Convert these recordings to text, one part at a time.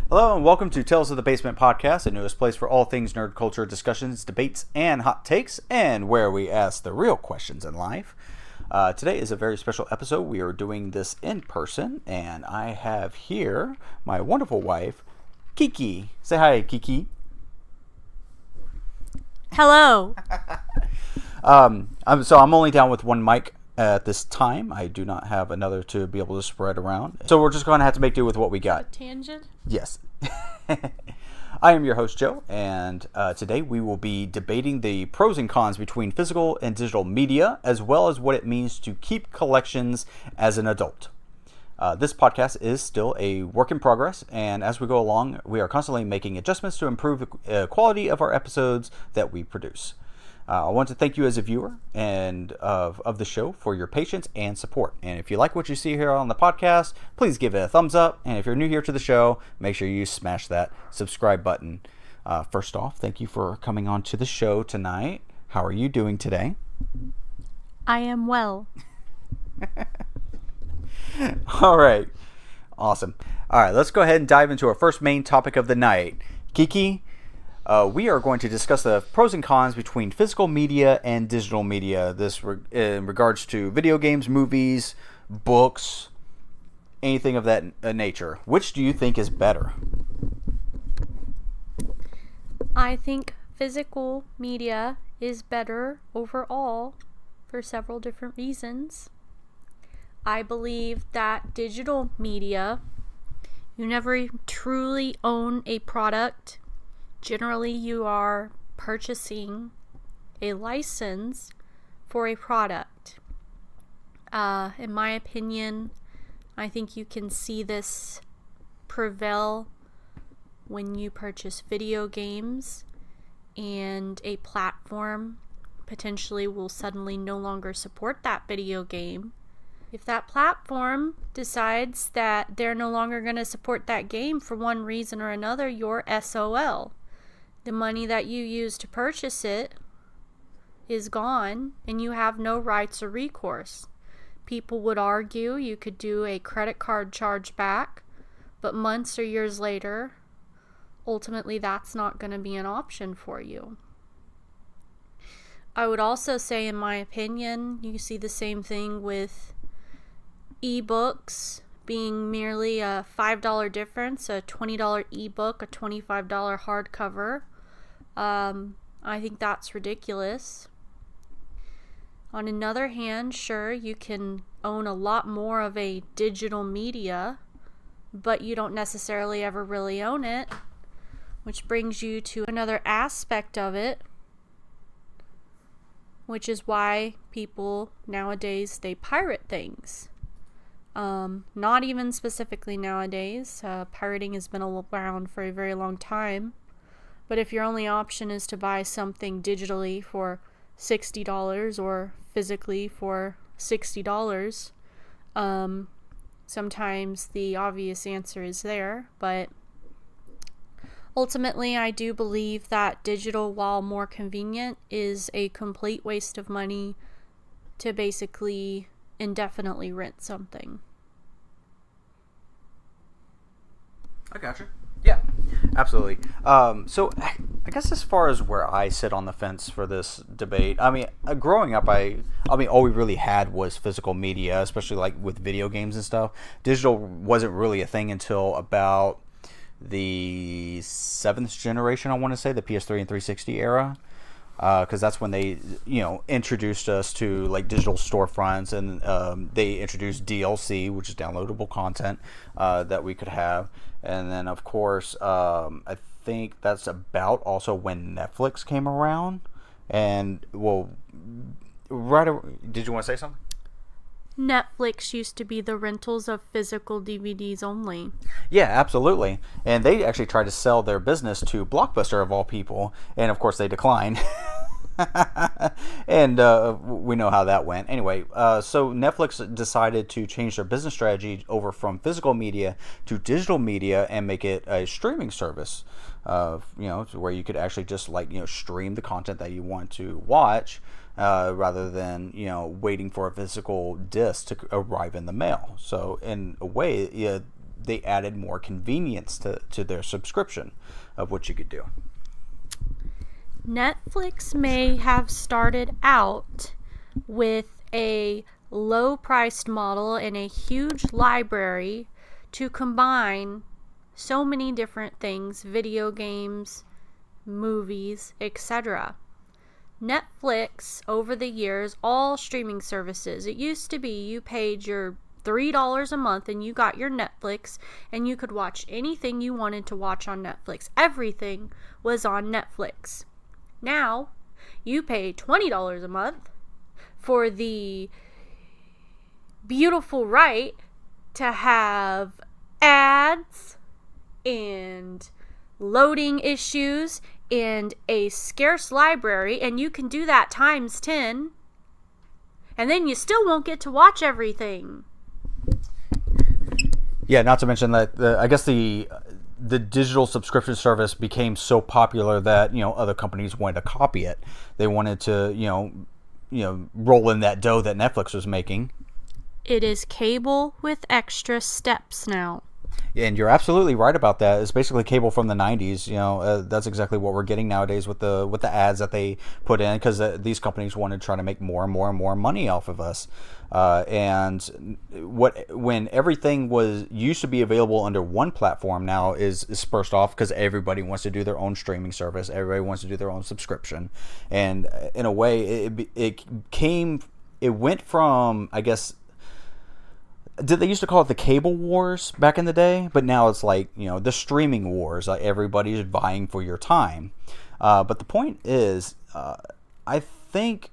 Hello and welcome to Tales of the Basement podcast, the newest place for all things nerd culture discussions, debates, and hot takes, and where we ask the real questions in life. Today is a very special episode. We are doing this in person, and I have here my wonderful wife, Kiekie. Say hi, Kiekie. Hello. I'm only down with one mic at this time. I do not have another to be able to spread around. So we're just going to have to make do with what we got. Tangent? Yes. I am your host, Joe, and today we will be debating the pros and cons between physical and digital media, as well as what it means to keep collections as an adult. This podcast is still a work in progress, and as we go along, we are constantly making adjustments to improve the quality of our episodes that we produce. I want to thank you as a viewer and of the show for your patience and support. And if you like what you see here on the podcast, please give it a thumbs up. And if you're new here to the show, make sure you smash that subscribe button. First off, thank you for coming on to the show tonight. How are you doing today? I am well. All right. Awesome. All right, let's go ahead and dive into our first main topic of the night. Kiekie, we are going to discuss the pros and cons between physical media and digital media. This in regards to video games, movies, books, anything of that nature. Which do you think is better? I think physical media is better overall for several different reasons. I believe that digital media, you never truly own a product. Generally, you are purchasing a license for a product. In my opinion, I think you can see this prevail when you purchase video games and a platform potentially will suddenly no longer support that video game. If that platform decides that they're no longer going to support that game for one reason or another, you're SOL. The money that you used to purchase it is gone and you have no rights or recourse. People would argue you could do a credit card chargeback, but months or years later, ultimately that's not going to be an option for you. I would also say, in my opinion, you see the same thing with ebooks being merely a $5 difference, a $20 ebook, a $25 hardcover. I think that's ridiculous. On another hand, sure, you can own a lot more of a digital media, but you don't necessarily ever really own it, which brings you to another aspect of it, which is why people nowadays, they pirate things. Not even specifically nowadays. Pirating has been around for a very long time. But if your only option is to buy something digitally for $60 or physically for $60, sometimes the obvious answer is there. But ultimately, I do believe that digital, while more convenient, is a complete waste of money to basically indefinitely rent something. I gotcha. Yeah, absolutely. So I guess as far as where I sit on the fence for this debate, I mean, growing up, I mean, all we really had was physical media, especially like with video games and stuff. Digital wasn't really a thing until about the 7th generation, I want to say, the PS3 and 360 era. Because that's when they, introduced us to like digital storefronts, and they introduced DLC, which is downloadable content that we could have. And then, of course, I think that's about also when Netflix came around. And, well, did you want to say something? Netflix used to be the rentals of physical DVDs only. Yeah, absolutely. And they actually tried to sell their business to Blockbuster, of all people. And, of course, they declined. And we know how that went. Anyway, so Netflix decided to change their business strategy over from physical media to digital media and make it a streaming service. Where you could actually just stream the content that you want to watch, rather than waiting for a physical disc to arrive in the mail. So in a way, they added more convenience to their subscription of what you could do. Netflix may have started out with a low-priced model and a huge library to combine so many different things, video games, movies, etc. Netflix, over the years, all streaming services, it used to be you paid your $3 a month and you got your Netflix and you could watch anything you wanted to watch on Netflix. Everything was on Netflix. Now, you pay $20 a month for the beautiful right to have ads and loading issues and a scarce library, and you can do that times 10, and then you still won't get to watch everything. Yeah, not to mention that I guess the digital subscription service became so popular that other companies wanted to copy it. They wanted to roll in that dough that Netflix was making. It is cable with extra steps now. And you're absolutely right about that. It's basically cable from the 90s. That's exactly what we're getting nowadays with the ads that they put in, because these companies wanted to try to make more and more and more money off of us. And when everything used to be available under one platform, now is dispersed off because everybody wants to do their own streaming service. Everybody wants to do their own subscription. And in a way, it went from, I guess, did they used to call it the cable wars back in the day? But now it's like, the streaming wars. Like, everybody's vying for your time. But the point is, I think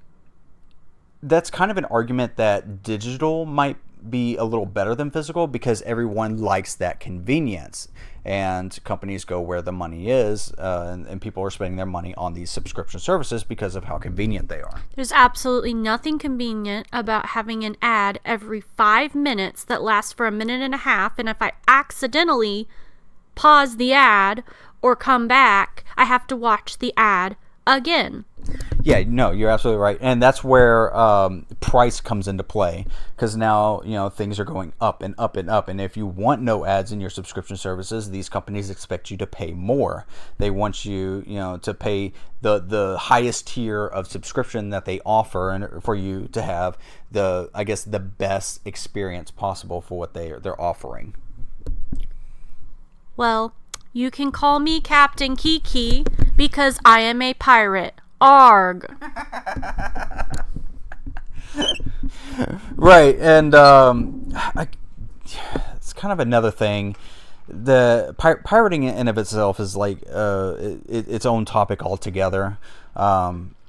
that's kind of an argument that digital might be a little better than physical, because everyone likes that convenience, and companies go where the money is, and people are spending their money on these subscription services because of how convenient they are. There's absolutely nothing convenient about having an ad every 5 minutes that lasts for a minute and a half, and if I accidentally pause the ad or come back, I have to watch the ad again. Yeah, no, you're absolutely right. And that's where price comes into play, because now, things are going up and up and up. And if you want no ads in your subscription services, these companies expect you to pay more. They want you, to pay the highest tier of subscription that they offer, and for you to have the best experience possible for what they're offering. Well, you can call me Captain Kiekie because I am a pirate. Arg. Right, and it's kind of another thing. The pirating in of itself is like its own topic altogether.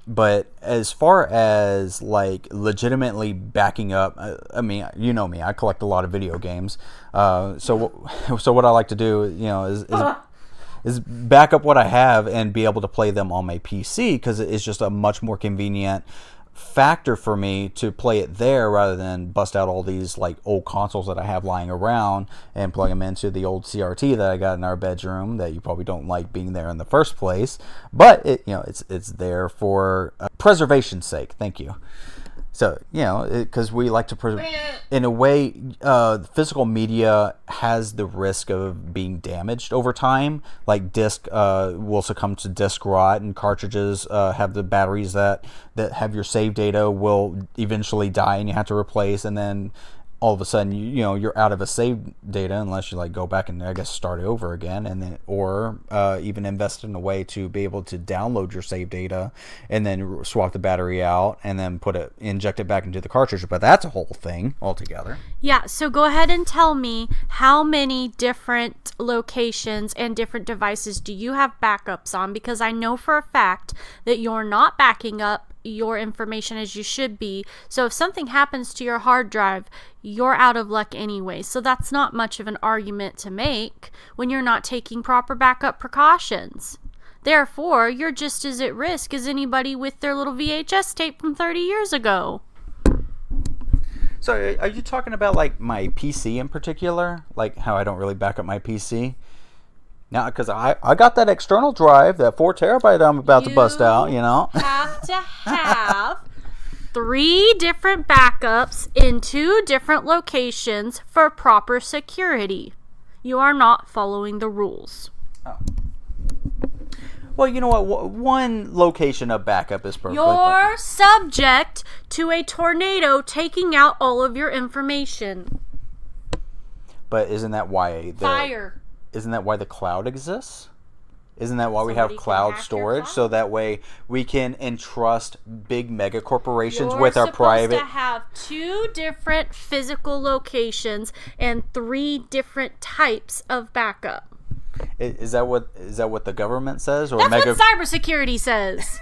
But as far as like legitimately backing up, I mean, you know me, I collect a lot of video games. So what I like to do, is back up what I have and be able to play them on my PC, because it's just a much more convenient factor for me to play it there rather than bust out all these like old consoles that I have lying around and plug them into the old CRT that I got in our bedroom that you probably don't like being there in the first place, but it's there for preservation's sake. Thank you. So, because we like to, in a way, physical media has the risk of being damaged over time. Like disc will succumb to disc rot, and cartridges have the batteries that have your save data will eventually die, and you have to replace, and then all of a sudden you're out of a save data unless you like go back and I guess start over again, and then or even invest in a way to be able to download your save data and then swap the battery out and then inject it back into the cartridge. But that's a whole thing altogether. Yeah, so go ahead and tell me, how many different locations and different devices do you have backups on? Because I know for a fact that you're not backing up your information as you should be. So if something happens to your hard drive, you're out of luck anyway. So that's not much of an argument to make when you're not taking proper backup precautions. Therefore, you're just as at risk as anybody with their little VHS tape from 30 years ago. So are you talking about like my PC in particular? Like how I don't really back up my PC? Now, because I got that external drive, that 4 terabyte I'm about to bust out, have to have 3 different backups in 2 different locations for proper security. you are not following the rules. Oh. Well, you know what? One location of backup is perfectly You're subject to a tornado taking out all of your information. But isn't that why Fire. Isn't that why the cloud exists? Isn't that why we Somebody have can cloud hack your storage? cloud. So that way we can entrust big mega corporations with our You're private. supposed to have 2 different physical locations and 3 different types of backup. Is that what the government says? Or That's mega? what cybersecurity says.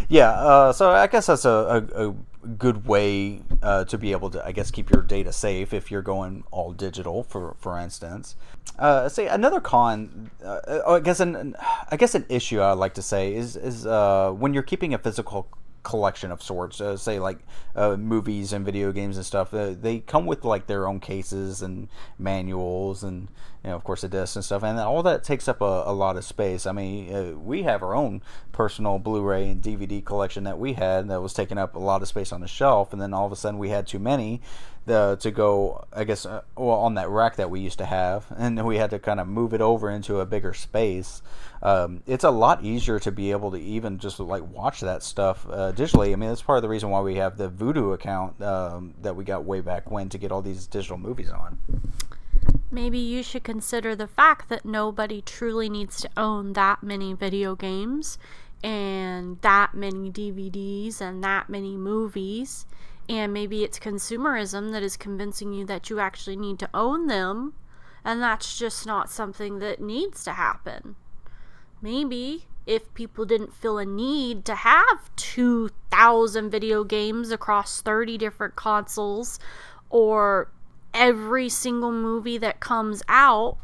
Yeah. So I guess that's a good way to be able to, I guess, keep your data safe if you're going all digital, for instance. Say another con. I guess an issue I'd like to say is when you're keeping a physical collection of sorts, say like movies and video games and stuff, they come with like their own cases and manuals and, you know, of course, the discs and stuff, and all that takes up a lot of space. I mean, we have our own personal Blu-ray and DVD collection that we had that was taking up a lot of space on the shelf, and then all of a sudden we had too many to go, I guess, on that rack that we used to have, and we had to kind of move it over into a bigger space. It's a lot easier to be able to even just like watch that stuff digitally. I mean, that's part of the reason why we have the Vudu account that we got way back when to get all these digital movies on. Maybe you should consider the fact that nobody truly needs to own that many video games and that many DVDs and that many movies. And maybe it's consumerism that is convincing you that you actually need to own them, and that's just not something that needs to happen. Maybe if people didn't feel a need to have 2,000 video games across 30 different consoles, or every single movie that comes out,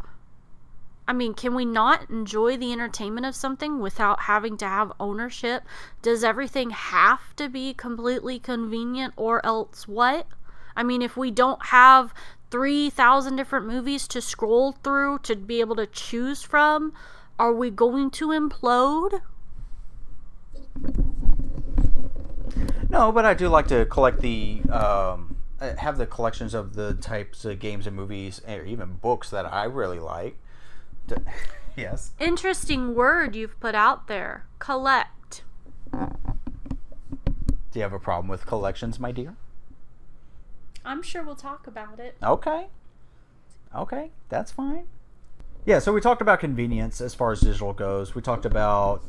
I mean, can we not enjoy the entertainment of something without having to have ownership? Does everything have to be completely convenient, or else what? I mean, if we don't have 3,000 different movies to scroll through to be able to choose from, are we going to implode? No, but I do like to collect have the collections of the types of games and movies, or even books that I really like. Yes. Interesting word you've put out there. Collect. Do you have a problem with collections, my dear? I'm sure we'll talk about it. Okay, that's fine. Yeah, so we talked about convenience as far as digital goes. We talked about,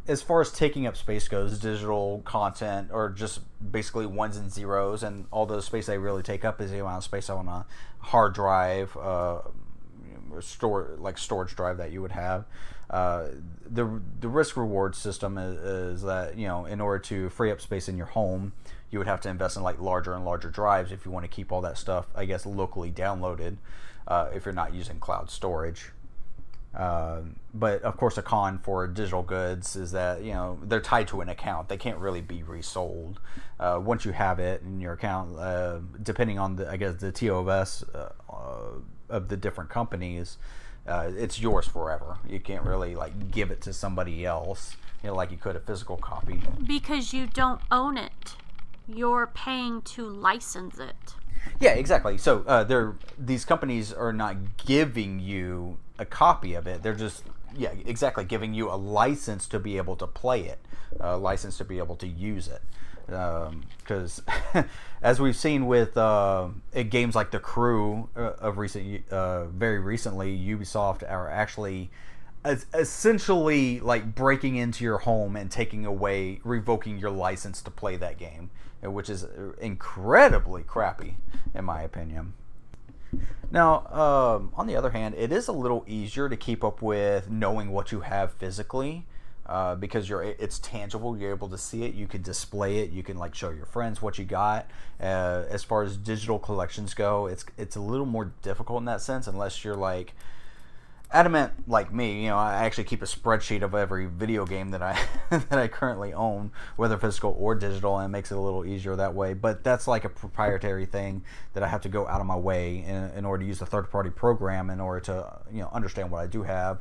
as far as taking up space goes, digital content, or just basically ones and zeros, and all the space they really take up is the amount of space on a hard drive, storage drive that you would have. The risk reward system is that, you know, in order to free up space in your home, you would have to invest in like larger and larger drives if you want to keep all that stuff, I guess, locally downloaded, if you're not using cloud storage. But of course, a con for digital goods is that, you know, they're tied to an account. They can't really be resold. Once you have it in your account, depending on the TOS of the different companies, it's yours forever. You can't really like give it to somebody else, you know, like you could a physical copy. Because you don't own it. You're paying to license it. Yeah, exactly. So these companies are not giving you a copy of it. They're just, yeah, exactly, giving you a license to be able to play it, a license to be able to use it. Because as we've seen with games like The Crew of very recently, Ubisoft are actually essentially like breaking into your home and revoking your license to play that game, which is incredibly crappy in my opinion. Now, on the other hand, it is a little easier to keep up with knowing what you have physically, because it's tangible. You're able to see it. You can display it. You can like show your friends what you got. As far as digital collections go, it's a little more difficult in that sense, unless you're like adamant like me. You know, I actually keep a spreadsheet of every video game that I that I currently own, whether physical or digital, and it makes it a little easier that way. But that's like a proprietary thing that I have to go out of my way in order to use a third-party program in order to, you know, understand what I do have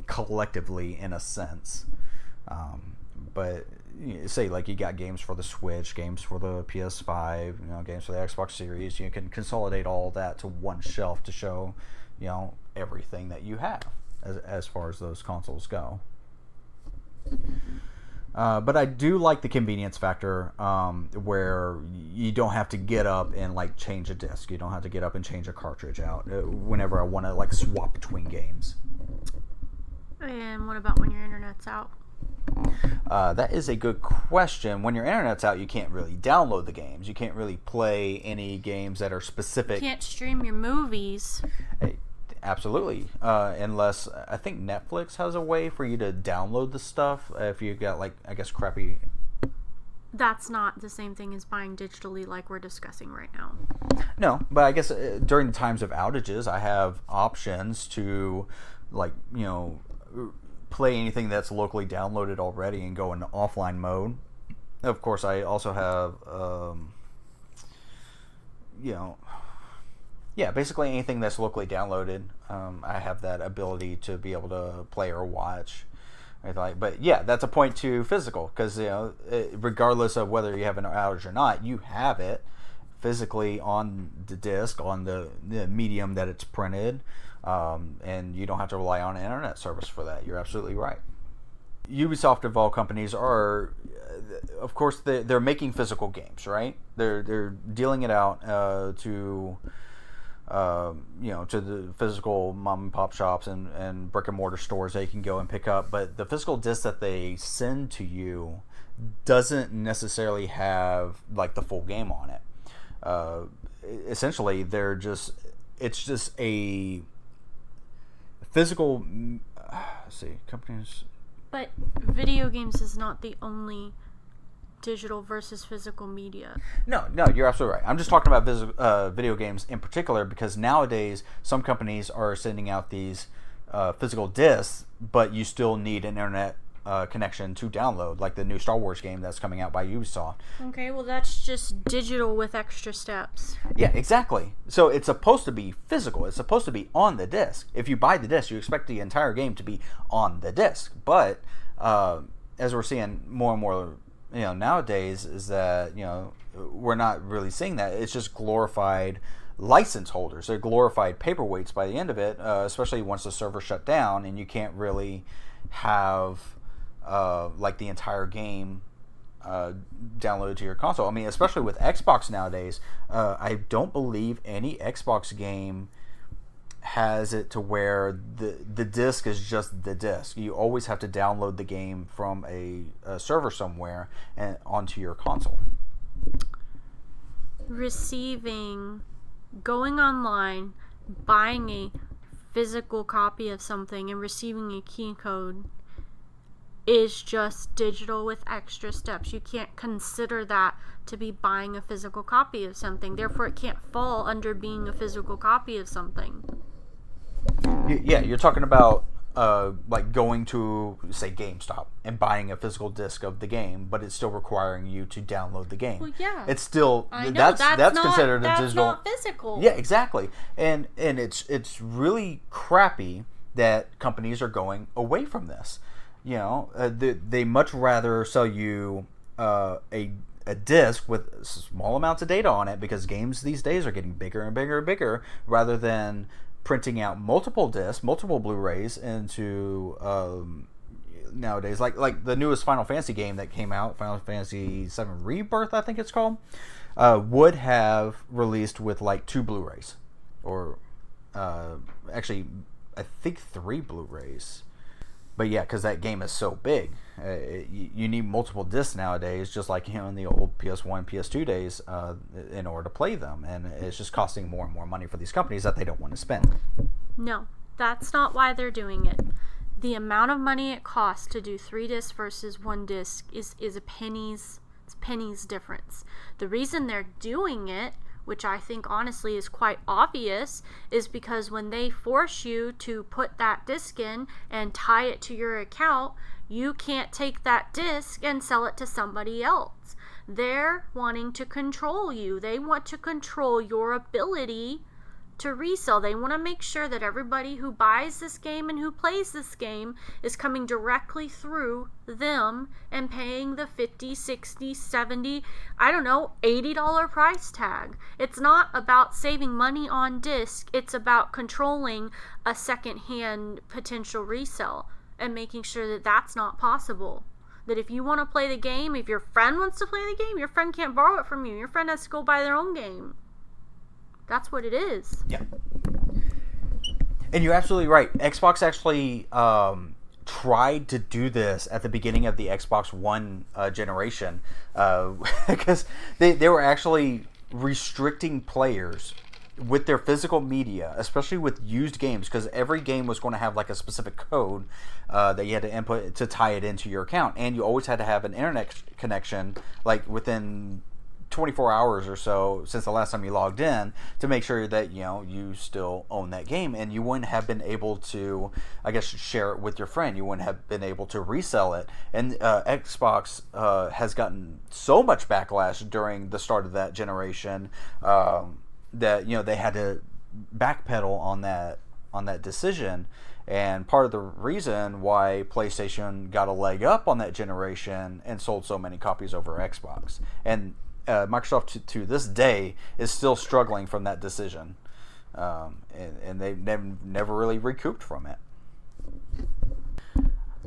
collectively in a sense. But say like you got games for the Switch, games for the PS5, games for the Xbox Series. You can consolidate all that to one shelf to show, everything that you have as far as those consoles go. But I do like the convenience factor, where you don't have to get up and like change a disc. You don't have to get up and change a cartridge out whenever I want to like swap between games. And what about when your internet's out? That is a good question. When your internet's out, you can't really download the games. You can't really play any games that are specific. You can't stream your movies. Absolutely. Unless, I think Netflix has a way for you to download the stuff if you got, like, I guess, crappy... That's not the same thing as buying digitally like we're discussing right now. No, but I guess during the times of outages, I have options to, like, play anything that's locally downloaded already and go into offline mode. Of course, I also have, basically anything that's locally downloaded. I have that ability to be able to play or watch. But yeah, that's a point to physical, because regardless of whether you have an outage or not, you have it physically on the disc, on the medium that it's printed, and you don't have to rely on an internet service for that. You're absolutely right. Ubisoft, of all companies, are, of course, they're making physical games, right? They're dealing it out to the physical mom and pop shops and brick and mortar stores that you can go and pick up. But the physical disc that they send to you doesn't necessarily have like the full game on it. Essentially, it's just a physical. Companies. But video games is not the only digital versus physical media. No, you're absolutely right. I'm just talking about video games in particular, because nowadays some companies are sending out these physical discs, but you still need an internet connection to download, like the new Star Wars game that's coming out by Ubisoft. Okay, well that's just digital with extra steps. Yeah, exactly. So it's supposed to be physical. It's supposed to be on the disc. If you buy the disc, you expect the entire game to be on the disc. But as we're seeing more and more nowadays, is that we're not really seeing that. It's just glorified license holders. They're glorified paperweights by the end of it, especially once the server shut down and you can't really have like the entire game downloaded to your console. I mean, especially with Xbox nowadays, I don't believe any Xbox game has it to where the disc is just the disc. You always have to download the game from a server somewhere and onto your console. Going online, buying a physical copy of something and receiving a key code is just digital with extra steps. You can't consider that to be buying a physical copy of something. Therefore, it can't fall under being a physical copy of something. Yeah, you're talking about like going to, say, GameStop and buying a physical disc of the game, but it's still requiring you to download the game. Well, yeah, it's still I know, that's considered a digital. That's not physical. Yeah, exactly. And it's really crappy that companies are going away from this. They much rather sell you a disc with small amounts of data on it, because games these days are getting bigger and bigger and bigger, rather than printing out multiple discs, multiple Blu-rays into nowadays. Like the newest Final Fantasy game that came out, Final Fantasy VII Rebirth, I think it's called, would have released with like 2 Blu-rays, or actually I think 3 Blu-rays. But yeah, because that game is so big, you need multiple discs nowadays, just like in the old PS1, PS2 days, in order to play them. And it's just costing more and more money for these companies that they don't want to spend. No, that's not why they're doing it. The amount of money it costs to do 3 discs versus 1 disc is a pennies difference. The reason they're doing it, which I think honestly is quite obvious, is because when they force you to put that disc in and tie it to your account, you can't take that disc and sell it to somebody else. They're wanting to control you. They want to control your ability to resell. They want to make sure that everybody who buys this game and who plays this game is coming directly through them and paying the $50, $60, $70, I don't know, $80 price tag. It's not about saving money on disc. It's about controlling a secondhand potential resale and making sure that that's not possible. That if you want to play the game, if your friend wants to play the game, your friend can't borrow it from you. Your friend has to go buy their own game. That's what it is. Yeah. And you're absolutely right. Xbox actually tried to do this at the beginning of the Xbox One generation because they were actually restricting players with their physical media, especially with used games, because every game was going to have like a specific code that you had to input to tie it into your account, and you always had to have an internet connection like within 24 hours or so since the last time you logged in to make sure that you still own that game, and you wouldn't have been able to, I guess, share it with your friend. You wouldn't have been able to resell it. And Xbox has gotten so much backlash during the start of that generation that they had to backpedal on that decision. And part of the reason why PlayStation got a leg up on that generation and sold so many copies over Xbox, and Microsoft to this day is still struggling from that decision, and they've never really recouped from it.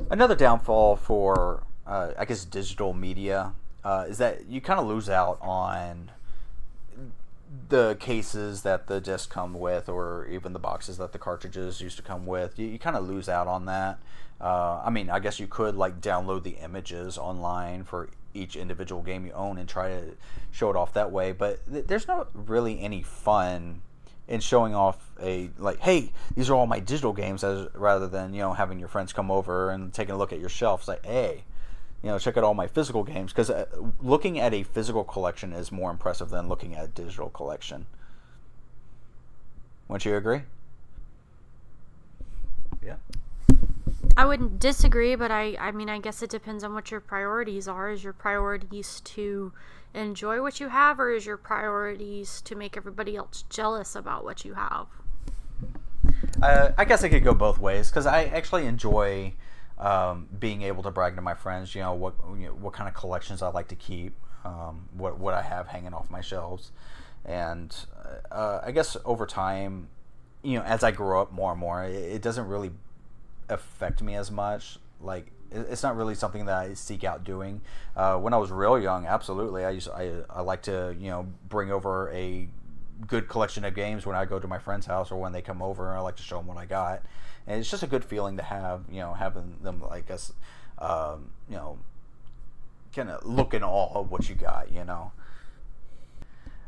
Another downfall for I guess digital media is that you kind of lose out on the cases that the discs come with, or even the boxes that the cartridges used to come with. You kind of lose out on that. I mean, I guess you could like download the images online for each individual game you own and try to show it off that way, but there's not really any fun in showing off hey, these are all my digital games, rather than having your friends come over and taking a look at your shelf. It's like, hey, check out all my physical games, because looking at a physical collection is more impressive than looking at a digital collection. Wouldn't you agree? Yeah. I wouldn't disagree, but I mean, I guess it depends on what your priorities are. Is your priorities to enjoy what you have, or is your priorities to make everybody else jealous about what you have? I guess I could go both ways, because I actually enjoy being able to brag to my friends, what kind of collections I like to keep, what I have hanging off my shelves. And I guess over time, as I grow up more and more, it doesn't really affect me as much. Like, it's not really something that I seek out doing. When I was real young, absolutely, I like to bring over a good collection of games when I go to my friend's house or when they come over. I like to show them what I got, and it's just a good feeling to have having them like us kind of look in awe of what you got.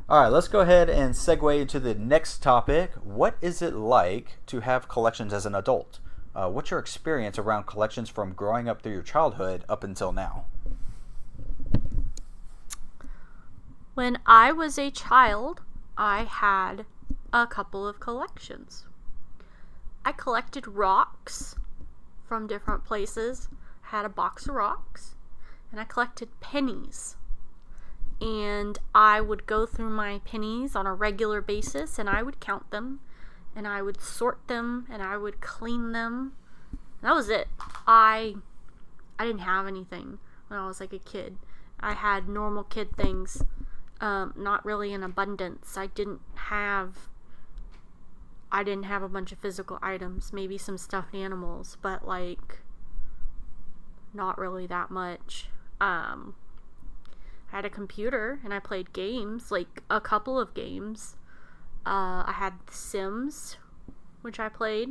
All right, let's go ahead and segue into the next topic. What is it like to have collections as an adult? What's your experience around collections from growing up through your childhood up until now? When I was a child, I had a couple of collections. I collected rocks from different places. I had a box of rocks, and I collected pennies. And I would go through my pennies on a regular basis, and I would count them, and I would sort them, and I would clean them. And that was it. I didn't have anything when I was like a kid. I had normal kid things, not really in abundance. I didn't have a bunch of physical items, maybe some stuffed animals, but like not really that much. I had a computer and I played games, like a couple of games. I had The Sims, which I played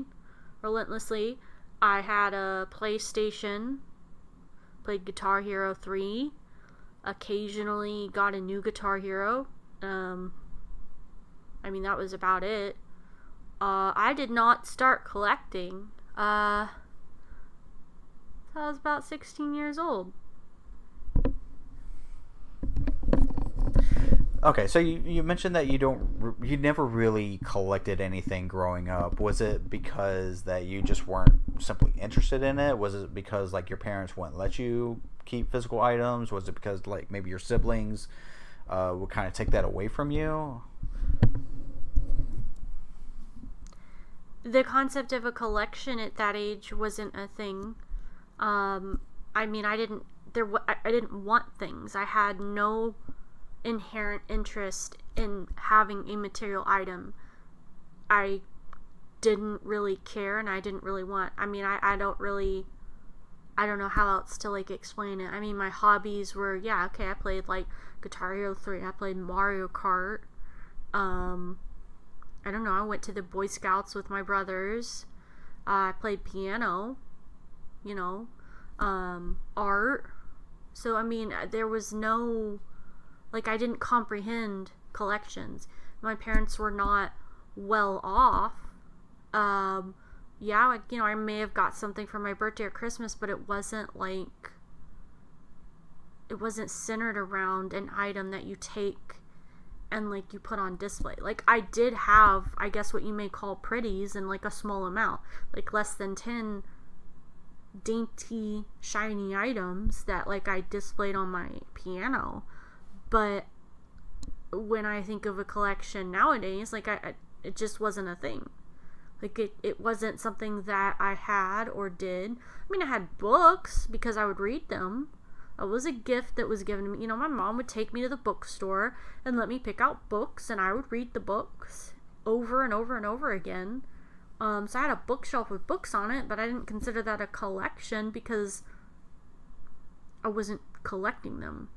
relentlessly. I had a PlayStation, played Guitar Hero 3, occasionally got a new Guitar Hero. I mean, that was about it. I did not start collecting. I was about 16 years old. Okay, so you mentioned that you never really collected anything growing up. Was it because that you just weren't simply interested in it? Was it because like your parents wouldn't let you keep physical items? Was it because like maybe your siblings would kind of take that away from you? the concept of a collection at that age wasn't a thing. I mean, I didn't want things. I had no inherent interest in having a material item. I didn't really care, and I didn't really want. I mean, I don't know how else to like explain it. I mean, my hobbies were, yeah, okay, I played like Guitar Hero 3, I played Mario Kart. I don't know, I went to the Boy Scouts with my brothers. I played piano, you know, art. So, I mean, there was no, like, I didn't comprehend collections. My parents were not well off. Yeah, like, you know, I may have got something for my birthday or Christmas, but it wasn't centered around an item that you take and like you put on display. Like, I did have, I guess, what you may call pretties in like a small amount, like less than 10 dainty shiny items that like I displayed on my piano. But when I think of a collection nowadays, like it just wasn't a thing. Like, it wasn't something that I had or did. I mean, I had books because I would read them. It was a gift that was given to me. You know, my mom would take me to the bookstore and let me pick out books, and I would read the books over and over and over again. So I had a bookshelf with books on it, but I didn't consider that a collection because I wasn't collecting them.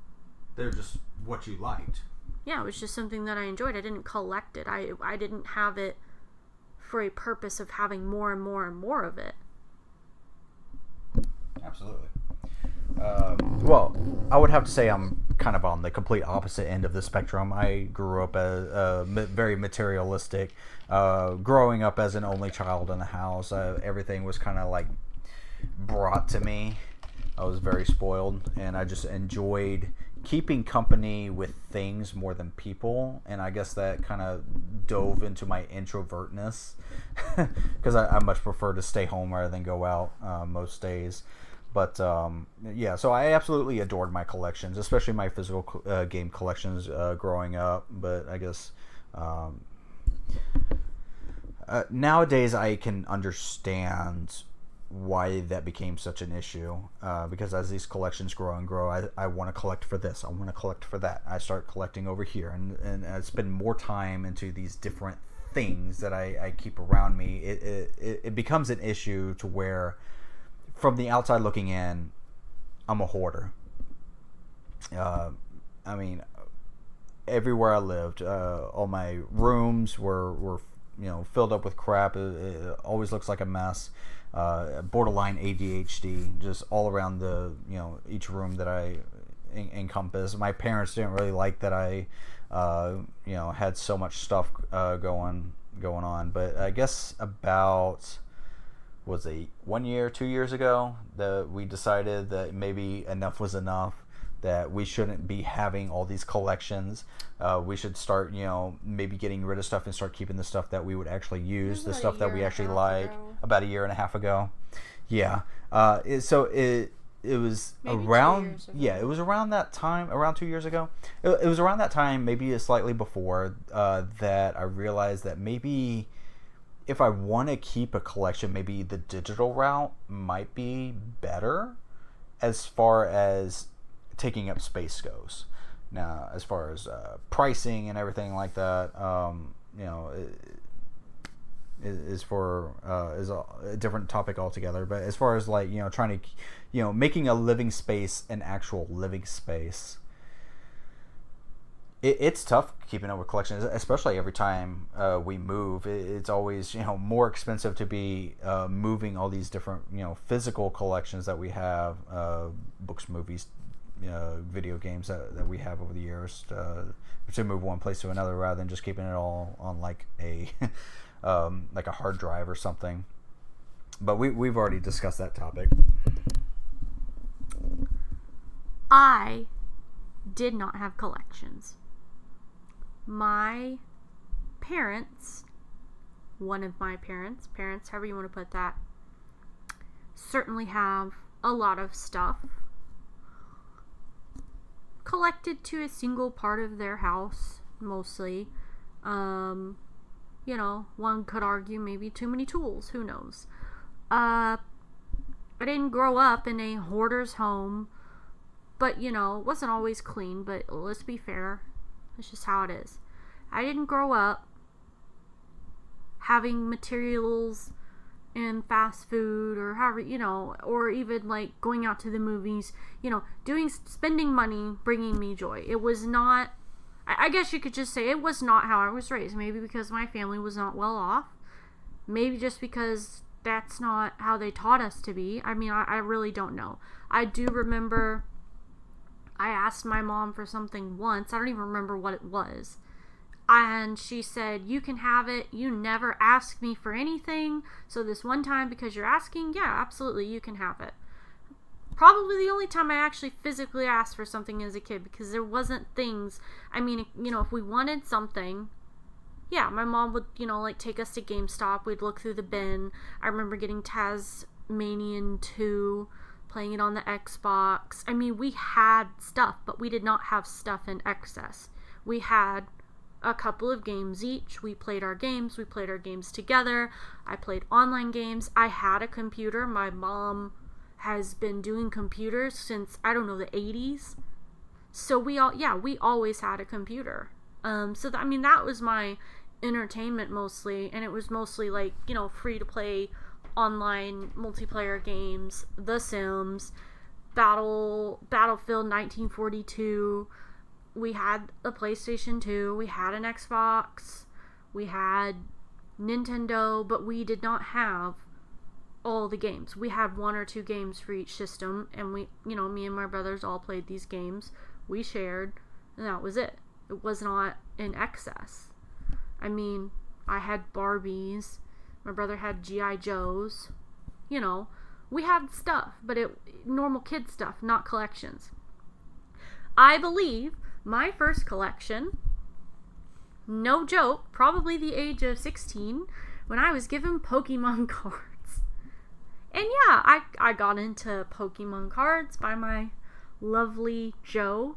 They're just what you liked. Yeah, it was just something that I enjoyed. I didn't collect it. I didn't have it for a purpose of having more and more and more of it. Absolutely. Well, I would have to say I'm kind of on the complete opposite end of the spectrum. I grew up as very materialistic. Growing up as an only child in the house, everything was kind of like brought to me. I was very spoiled, and I just enjoyed keeping company with things more than people, and I guess that kind of dove into my introvertness because I much prefer to stay home rather than go out most days. But yeah, so I absolutely adored my collections, especially my physical game collections growing up. But I guess nowadays I can understand why that became such an issue, because as these collections grow and grow, I want to collect for this, I want to collect for that. I start collecting over here, and I spend more time into these different things that I keep around me. It becomes an issue to where, from the outside looking in, I'm a hoarder. I mean, everywhere I lived, all my rooms were filled up with crap. It always looks like a mess. Borderline ADHD, just all around each room that I encompass. My parents didn't really like that I had so much stuff going on. But I guess about, was it 1 year, 2 years ago, that we decided that maybe enough was enough, that we shouldn't be having all these collections. We should start, maybe getting rid of stuff and start keeping the stuff that we would actually use, the stuff that we actually like. About a year and a half ago. Yeah. It was maybe around, it was around that time, around 2 years ago. It was around that time, maybe slightly before, that I realized that maybe if I want to keep a collection, maybe the digital route might be better as far as taking up space goes. Now, as far as pricing and everything like that, is a different topic altogether. But as far as like trying to making a living space an actual living space, it's tough keeping up with collections, especially every time we move. It's always more expensive to be moving all these different physical collections that we have, books, movies, video games that we have over the years, to move one place to another, rather than just keeping it all on like a like a hard drive or something. But we've already discussed that topic. I did not have collections. My parents, one of my parents, however you want to put that, certainly have a lot of stuff collected to a single part of their house, mostly. one could argue maybe too many tools. Who knows? I didn't grow up in a hoarder's home, but, it wasn't always clean, but let's be fair. That's just how it is. I didn't grow up having materials and fast food or however, or even like going out to the movies, spending money, bringing me joy. It was not, I guess you could just say it was not how I was raised. Maybe because my family was not well off. Maybe just because that's not how they taught us to be. I mean, I really don't know. I do remember I asked my mom for something once. I don't even remember what it was. And she said, you can have it. You never ask me for anything. So this one time, because you're asking, yeah, absolutely, you can have it. Probably the only time I actually physically asked for something as a kid, because there wasn't things. I mean, if we wanted something, yeah, my mom would, take us to GameStop. We'd look through the bin. I remember getting Tasmanian 2, playing it on the Xbox. I mean, we had stuff, but we did not have stuff in excess. We had a couple of games each. We played our games together. I played online games. I had a computer. My mom has been doing computers since, I don't know, the 80s. So we always had a computer. That was my entertainment mostly, and it was mostly like, free to play online multiplayer games, The Sims, Battlefield 1942. We had a PlayStation 2, we had an Xbox, we had Nintendo, but we did not have all the games. We had 1 or 2 games for each system, and we, me and my brothers all played these games. We shared, and that was it. It was not in excess. I mean, I had Barbies, my brother had G.I. Joes, we had stuff, but normal kid stuff, not collections. I believe my first collection, no joke, probably the age of 16, when I was given Pokemon cards. And yeah, I got into Pokemon cards by my lovely Joe.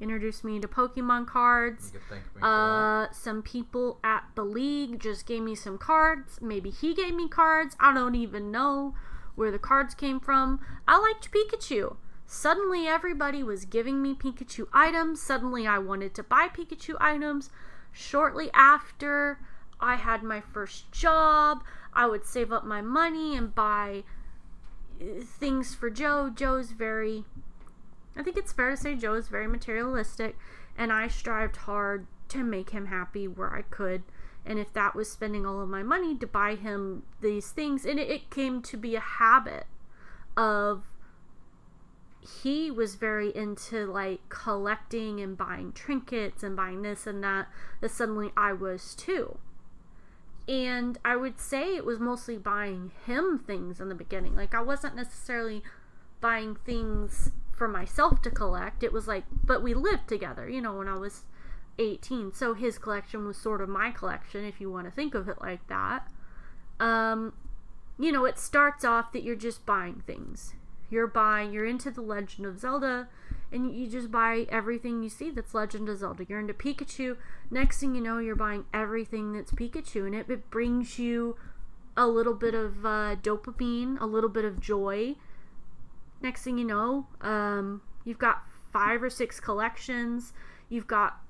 Introduced me to Pokemon cards. You can thank me for that. Some people at the league just gave me some cards. Maybe he gave me cards. I don't even know where the cards came from. I liked Pikachu. Suddenly everybody was giving me Pikachu items. Suddenly I wanted to buy Pikachu items. Shortly after I had my first job, I would save up my money and buy things for Joe. I think it's fair to say Joe is very materialistic, and I strived hard to make him happy where I could. And if that was spending all of my money to buy him these things, and it came to be a habit of, he was very into like collecting and buying trinkets and buying this and that suddenly I was too. And I would say it was mostly buying him things in the beginning. Like, I wasn't necessarily buying things for myself to collect. It was like, but we lived together, when I was 18. So his collection was sort of my collection, if you want to think of it like that. It starts off that you're just buying things. You're into the Legend of Zelda, and you just buy everything you see that's Legend of Zelda. You're into Pikachu. Next thing you know, you're buying everything that's Pikachu, and it brings you a little bit of dopamine, a little bit of joy. Next thing you know, you've got 5 or 6 collections. You've got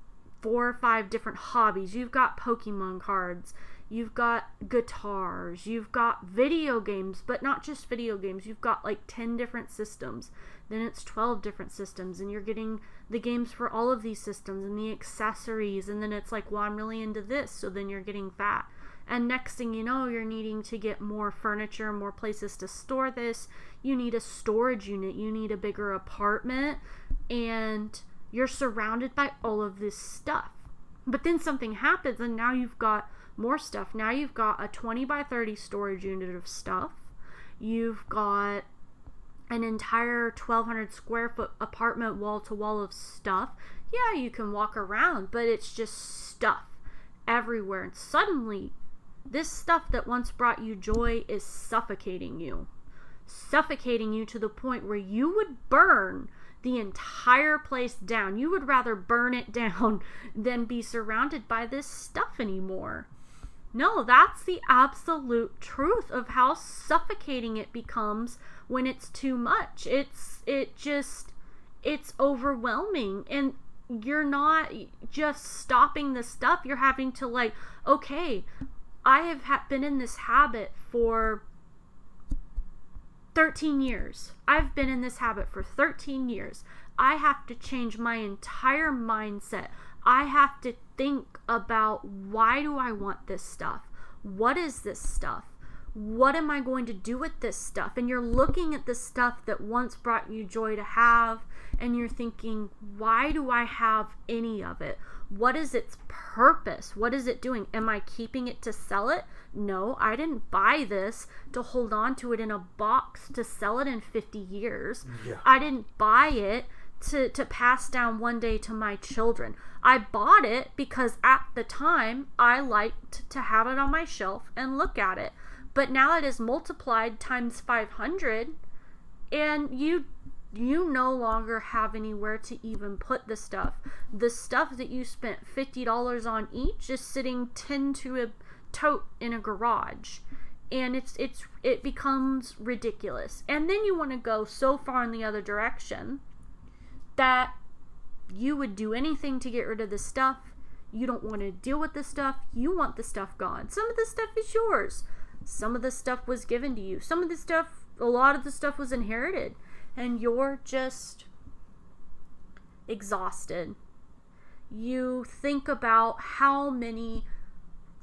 4 or 5 different hobbies. You've got Pokemon cards. You've got guitars. You've got video games, but not just video games. You've got like 10 different systems. Then it's 12 different systems, and you're getting the games for all of these systems and the accessories. And then it's like, well, I'm really into this. So then you're getting that. And next thing you know, you're needing to get more furniture, more places to store this. You need a storage unit. You need a bigger apartment. And you're surrounded by all of this stuff. But then something happens, and now you've got more stuff. Now you've got a 20 by 30 storage unit of stuff. You've got an entire 1,200 square foot apartment wall to wall of stuff. Yeah, you can walk around, but it's just stuff everywhere. And suddenly, this stuff that once brought you joy is suffocating you. Suffocating you to the point where you would burn the entire place down. You would rather burn it down than be surrounded by this stuff anymore. No, that's the absolute truth of how suffocating it becomes when it's too much. It's overwhelming, and you're not just stopping the stuff. You're having to, like, okay, I have been in this habit for 13 years. I've been in this habit for 13 years. I have to change my entire mindset. I have to think about, why do I want this stuff? What is this stuff? What am I going to do with this stuff? And you're looking at the stuff that once brought you joy to have, and you're thinking, why do I have any of it? What is its purpose? What is it doing? Am I keeping it to sell it? No, I didn't buy this to hold on to it in a box to sell it in 50 years. Yeah. I didn't buy it to pass down one day to my children. I bought it because at the time I liked to have it on my shelf and look at it. But now it is multiplied times 500, and you no longer have anywhere to even put the stuff. The stuff that you spent $50 on each is sitting 10 to a tote in a garage, and it becomes ridiculous. And then you want to go so far in the other direction that you would do anything to get rid of the stuff. You don't want to deal with the stuff. You want the stuff gone. Some of the stuff is yours. Some of the stuff was given to you. A lot of the stuff was inherited. And you're just exhausted. You think about how many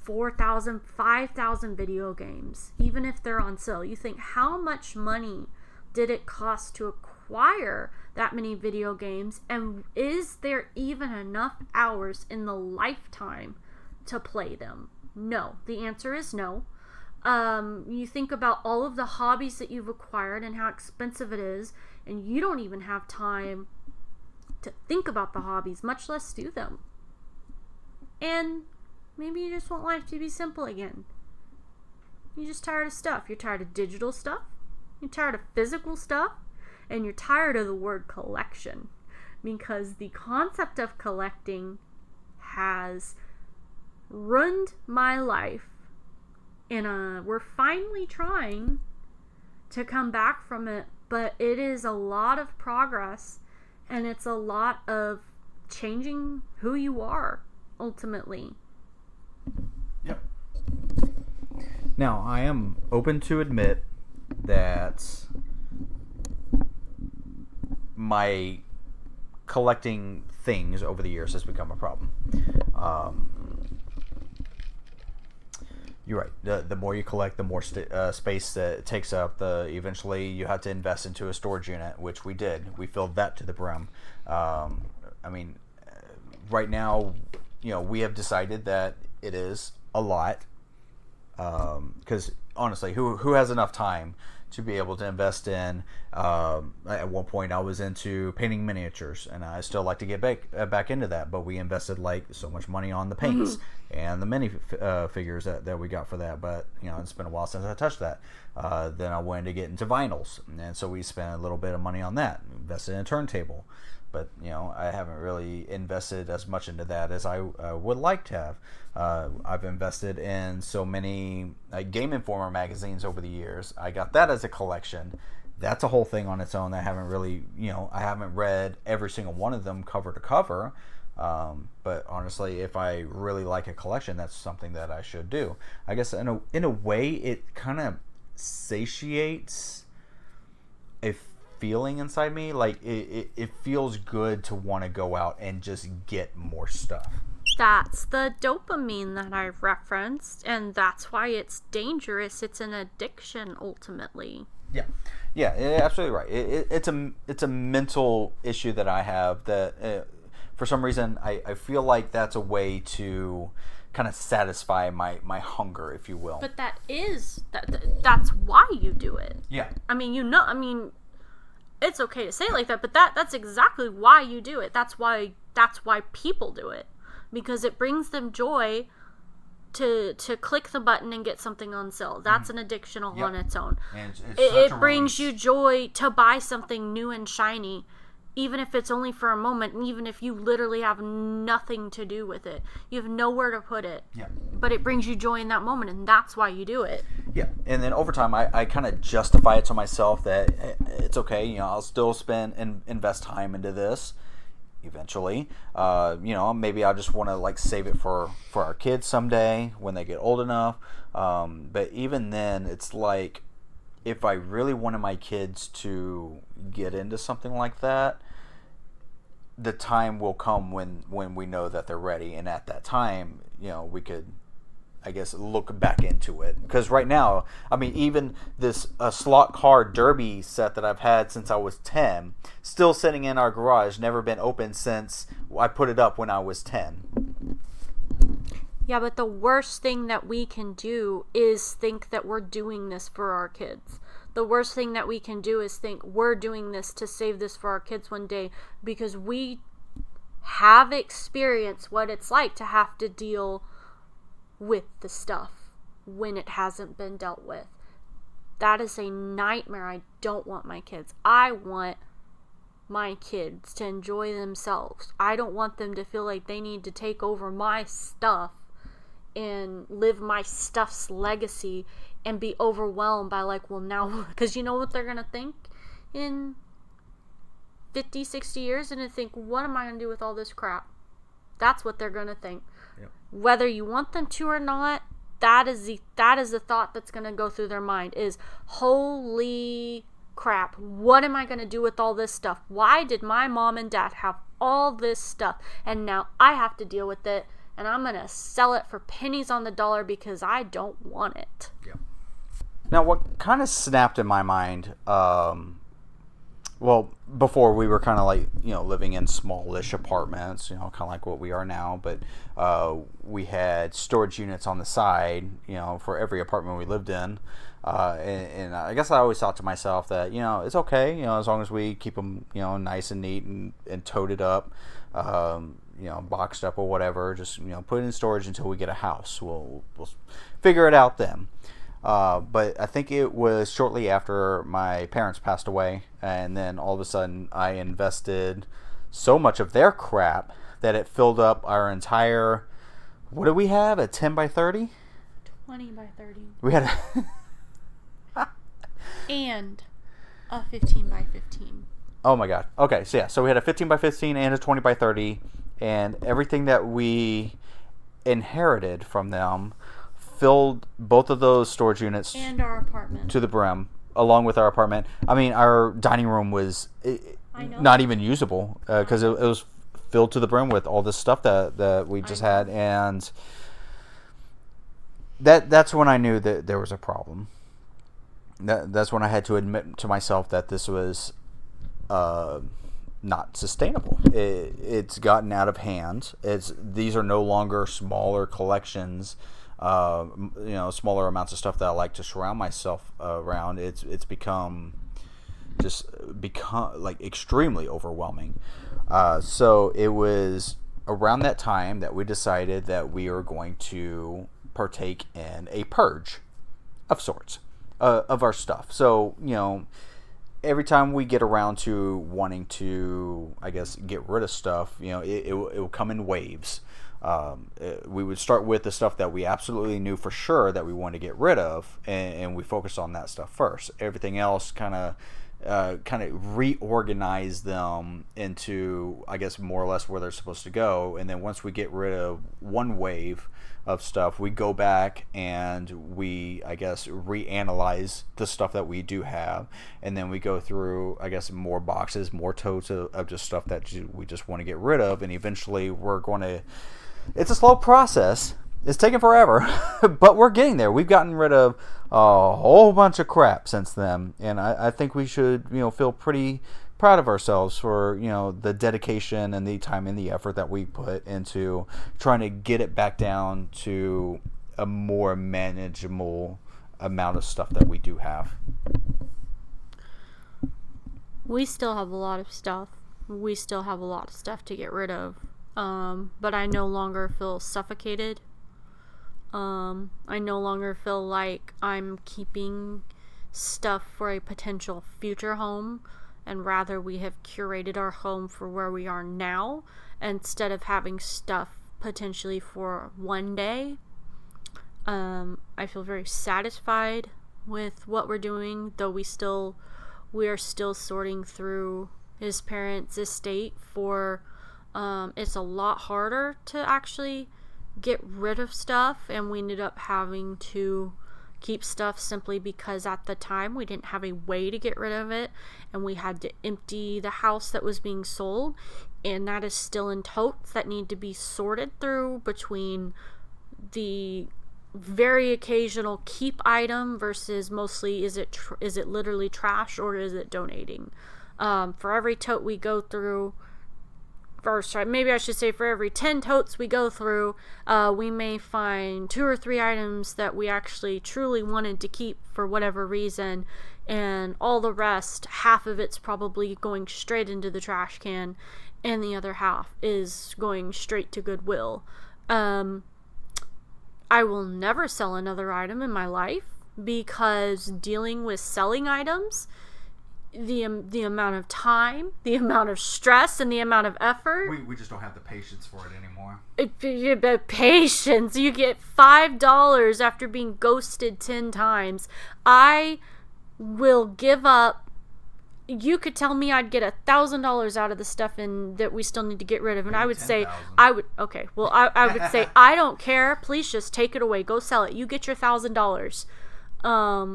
4,000, 5,000 video games, even if they're on sale. You think, how much money did it cost to acquire that many video games? And is there even enough hours in the lifetime to play them? No. The answer is no. You think about all of the hobbies that you've acquired and how expensive it is, and you don't even have time to think about the hobbies, much less do them. And maybe you just want life to be simple again. You're just tired of stuff. You're tired of digital stuff. You're tired of physical stuff. And you're tired of the word collection. Because the concept of collecting has ruined my life. And we're finally trying to come back from it, but it is a lot of progress, and it's a lot of changing who you are, ultimately. Yep. Now, I am open to admit that my collecting things over the years has become a problem. You're right. The more you collect, the more space that it takes up. Eventually, you have to invest into a storage unit, which we did. We filled that to the brim. Right now, we have decided that it is a lot. Because honestly, who has enough time to be able to invest in? At one point, I was into painting miniatures, and I still like to get back into that. But we invested like so much money on the paints and the mini figures that we got for that. But it's been a while since I touched that. Then I wanted to get into vinyls, and so we spent a little bit of money on that. Invested in a turntable. But I haven't really invested as much into that as I would like to have. I've invested in so many Game Informer magazines over the years. I got that as a collection. That's a whole thing on its own. I haven't really, I haven't read every single one of them cover to cover. But honestly, if I really like a collection, that's something that I should do. I guess in a way, it kind of satiates a feeling inside me. Like it feels good to want to go out and just get more stuff. That's the dopamine that I've referenced, and that's why it's dangerous. It's an addiction, ultimately. Yeah, absolutely right. It's a mental issue that I have that for some reason I feel like that's a way to kind of satisfy my hunger, if you will. But that's why you do it. Yeah. It's okay to say it like that, but that's exactly why you do it. That's why people do it. Because it brings them joy to click the button and get something on sale. That's an addiction all on its own. And it brings you joy to buy something new and shiny, even if it's only for a moment, and even if you literally have nothing to do with it. You have nowhere to put it. Yeah. but it brings you joy in that moment, and that's why you do it. Yeah, and then over time, I kind of justify it to myself that it's okay. I'll still spend and invest time into this. Eventually, maybe I just want to like save it for our kids someday when they get old enough. But even then, it's like if I really wanted my kids to get into something like that, the time will come when we know that they're ready, and at that time, we could, I guess, look back into it. Because right now, I mean, even this slot car derby set that I've had since I was 10, still sitting in our garage, never been opened since I put it up when I was 10. Yeah, but the worst thing that we can do is think that we're doing this for our kids. The worst thing that we can do is think we're doing this to save this for our kids one day, because we have experienced what it's like to have to deal with the stuff when it hasn't been dealt with. That is a nightmare. I don't want my kids. I want my kids to enjoy themselves. I don't want them to feel like they need to take over my stuff and live my stuff's legacy and be overwhelmed by like, well, now, because you know what they're going to think in 50, 60 years, and think, what am I going to do with all this crap? That's what they're going to think. Yep. Whether you want them to or not, that is the thought that's going to go through their mind is, holy crap, what am I going to do with all this stuff? Why did my mom and dad have all this stuff, and now I have to deal with it, and I'm going to sell it for pennies on the dollar because I don't want it. Yeah. Now, what kind of snapped in my mind, before we were kind of like, living in smallish apartments, kind of like what we are now, but we had storage units on the side, for every apartment we lived in. And I guess I always thought to myself that, it's okay, as long as we keep them, nice and neat and toted up, boxed up or whatever, just, put it in storage until we get a house. We'll figure it out then. But I think it was shortly after my parents passed away, and then all of a sudden I invested so much of their crap that it filled up our entire, what do we have, a 10 by 30? 20 by 30. We had and a 15 by 15. Oh my god. Okay, so we had a 15 by 15 and a 20 by 30, and everything that we inherited from them filled both of those storage units and our apartment to the brim, along with our apartment. I mean, our dining room was not even usable because it was filled to the brim with all this stuff that we just had, and that's when I knew that there was a problem. That's when I had to admit to myself that this was not sustainable. It's gotten out of hand. These are no longer smaller collections. Smaller amounts of stuff that I like to surround myself around. It's become like extremely overwhelming. So it was around that time that we decided that we are going to partake in a purge of sorts of our stuff. So, every time we get around to wanting to, I guess, get rid of stuff, it will come in waves. We would start with the stuff that we absolutely knew for sure that we wanted to get rid of, and we focused on that stuff first. Everything else kind of reorganize them into, I guess, more or less where they're supposed to go. And then once we get rid of one wave of stuff, we go back and we, I guess, reanalyze the stuff that we do have, and then we go through, I guess, more boxes, more totes of just stuff that we just want to get rid of, and eventually we're going to. It's a slow process. It's taken forever, but we're getting there. We've gotten rid of a whole bunch of crap since then, and I think we should, feel pretty proud of ourselves for, the dedication and the time and the effort that we put into trying to get it back down to a more manageable amount of stuff that we do have. We still have a lot of stuff. We still have a lot of stuff to get rid of. But I no longer feel suffocated. I no longer feel like I'm keeping stuff for a potential future home, and rather we have curated our home for where we are now instead of having stuff potentially for one day. I feel very satisfied with what we're doing, though we are still sorting through his parents' estate for, it's a lot harder to actually get rid of stuff, and we ended up having to keep stuff simply because at the time we didn't have a way to get rid of it, and we had to empty the house that was being sold, and that is still in totes that need to be sorted through between the very occasional keep item versus mostly is it literally trash or is it donating. For every tote we go through, maybe I should say for every 10 totes we go through, we may find 2 or 3 items that we actually truly wanted to keep for whatever reason, and all the rest, half of it's probably going straight into the trash can, and the other half is going straight to Goodwill. I will never sell another item in my life, because dealing with selling items, the amount of time, the amount of stress, and the amount of effort. We just don't have the patience for it anymore. Patience. You get $5 after being ghosted 10 times. I will give up. You could tell me I'd get $1,000 out of the stuff that we still need to get rid of, and maybe I would 10,000. say, I would say, I don't care. Please just take it away. Go sell it. You get your $1,000.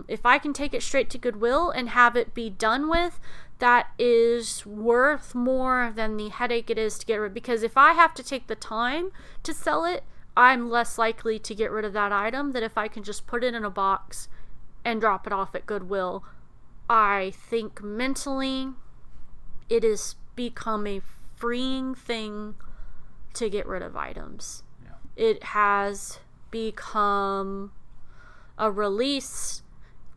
If I can take it straight to Goodwill and have it be done with, that is worth more than the headache it is to get rid of. Because if I have to take the time to sell it, I'm less likely to get rid of that item than if I can just put it in a box and drop it off at Goodwill. I think mentally it has become a freeing thing to get rid of items. Yeah. It has become a release,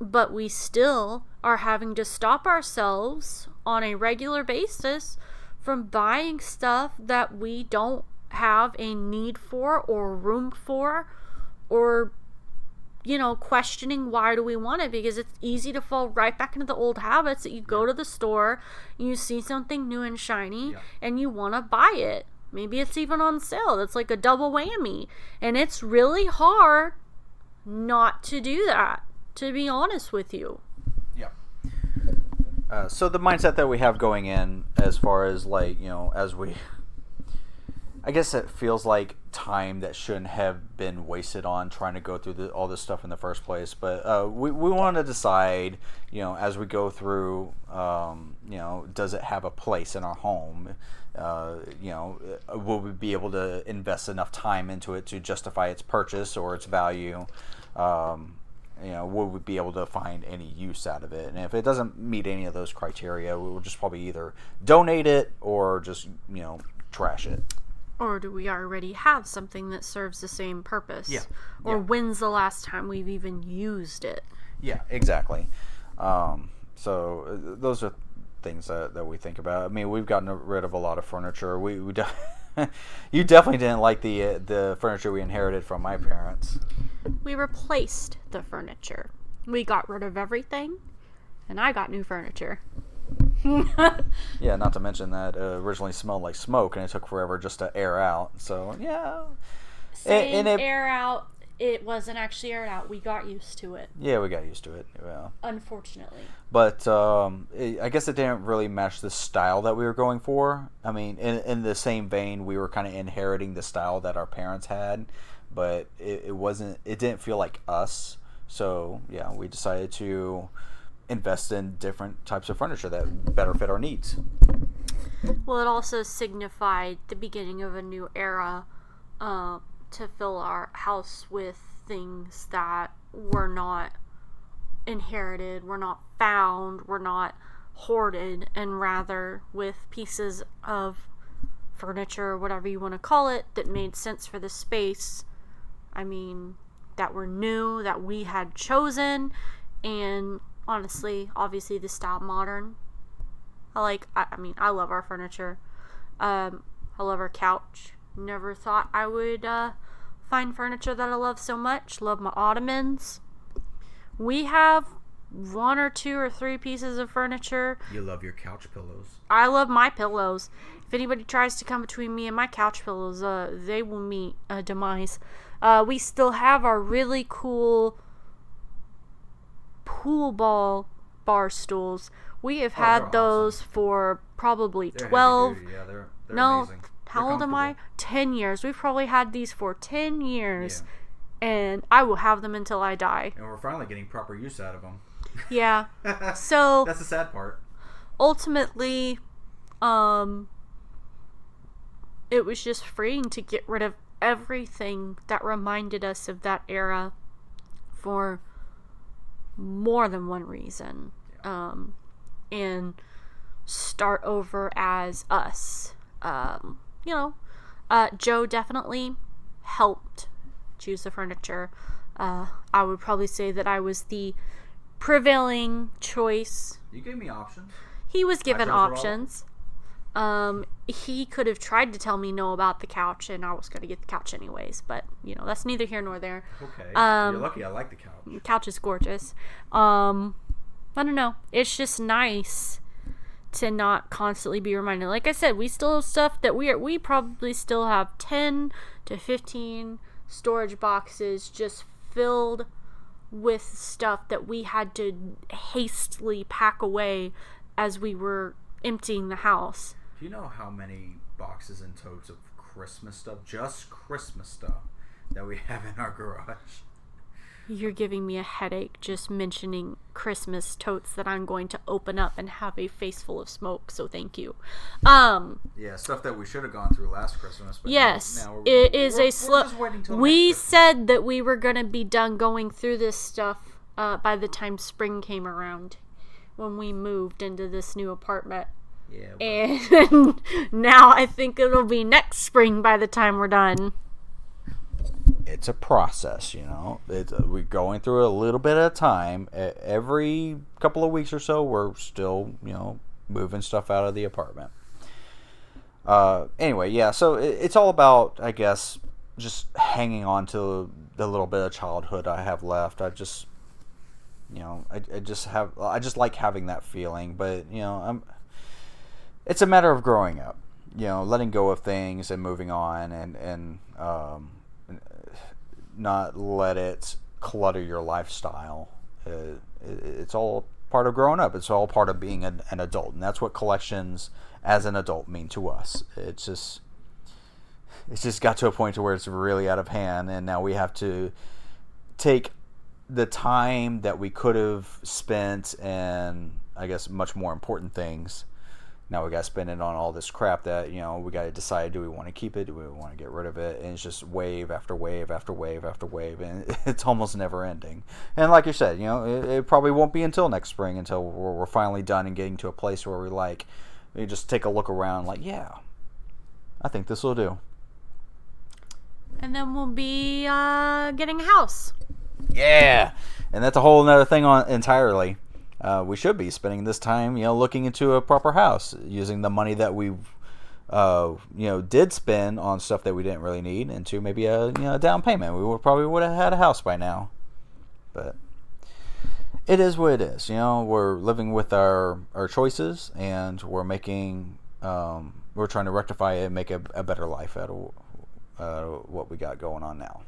but we still are having to stop ourselves on a regular basis from buying stuff that we don't have a need for or room for, or questioning why do we want it, because it's easy to fall right back into the old habits that you go to the store, you see something new and shiny, and you want to buy it. Maybe it's even on sale. That's like a double whammy, and it's really hard not to do that, to be honest with you. So the mindset that we have going in, as far as I guess it feels like time that shouldn't have been wasted on trying to go through all this stuff in the first place. But we want to decide, as we go through, does it have a place in our home? Will we be able to invest enough time into it to justify its purchase or its value? Will we be able to find any use out of it? And if it doesn't meet any of those criteria, we will just probably either donate it or just, trash it. Or do we already have something that serves the same purpose? Yeah. Or when's the last time we've even used it? Yeah, exactly. So those are things that we think about. I mean, we've gotten rid of a lot of furniture. You definitely didn't like the furniture we inherited from my parents. We replaced the furniture. We got rid of everything, and I got new furniture. Yeah, not to mention that originally smelled like smoke, and it took forever just to air out. So yeah, air out. It wasn't actually aired out. We got used to it. Yeah, we got used to it. Well, unfortunately. But I guess it didn't really match the style that we were going for. I mean, in the same vein, we were kind of inheriting the style that our parents had, but it wasn't. It didn't feel like us. So yeah, we decided to invest in different types of furniture that better fit our needs. Well, it also signified the beginning of a new era to fill our house with things that were not inherited, were not found, were not hoarded, and rather with pieces of furniture, whatever you want to call it, that made sense for the space. I mean, that were new, that we had chosen, and honestly, obviously the style modern. I love our furniture. I love our couch. Never thought I would find furniture that I love so much. Love my ottomans. We have 1 or 2 or 3 pieces of furniture. You love your couch pillows. I love my pillows. If anybody tries to come between me and my couch pillows, they will meet a demise. We still have our really cool pool ball bar stools. We have had those awesome. For probably they're 12. Yeah, they're no, amazing. How old am I? 10 years. We've probably had these for 10 years. Yeah. And I will have them until I die. And we're finally getting proper use out of them. Yeah. So that's the sad part. Ultimately, it was just freeing to get rid of everything that reminded us of that era for more than one reason. Yeah. And start over as us. Joe definitely helped choose the furniture. I would probably say that I was the prevailing choice. You gave me options. He was given options. He could have tried to tell me no about the couch, and I was going to get the couch anyways, but, that's neither here nor there. Okay. You're lucky I like the couch. The couch is gorgeous. I don't know. It's just nice to not constantly be reminded. Like I said, we still have stuff that we probably still have 10 to 15 storage boxes just filled with stuff that we had to hastily pack away as we were emptying the house. Do you know how many boxes and totes of Christmas stuff, just Christmas stuff, that we have in our garage? You're giving me a headache just mentioning Christmas totes that I'm going to open up and have a face full of smoke, so thank you. Yeah, stuff that we should have gone through last Christmas. But yes, now it is a slow... We said that we were going to be done going through this stuff by the time spring came around, when we moved into this new apartment. Yeah. And now I think it'll be next spring by the time we're done. It's a process, we're going through a little bit at a time. Every couple of weeks or so, we're still, moving stuff out of the apartment. Anyway, yeah, so it's all about, I guess, just hanging on to the little bit of childhood I have left. I just like having that feeling, but, it's a matter of growing up, letting go of things and moving on and not let it clutter your lifestyle. It's all part of growing up. It's all part of being an adult, and that's what collections as an adult mean to us. It's just got to a point to where it's really out of hand, and now we have to take the time that we could have spent in, I guess, much more important things. Now we got to spend it on all this crap that, we got to decide, do we want to keep it? Do we want to get rid of it? And it's just wave after wave after wave after wave. And it's almost never ending. And like you said, it probably won't be until next spring until we're finally done and getting to a place where we just take a look around like, yeah, I think this will do. And then we'll be getting a house. Yeah. And that's a whole other thing entirely. We should be spending this time, looking into a proper house, using the money that we, did spend on stuff that we didn't really need into maybe a down payment. We probably would have had a house by now, but it is what it is. We're living with our choices, and we're making, we're trying to rectify it and make a better life out of what we got going on now.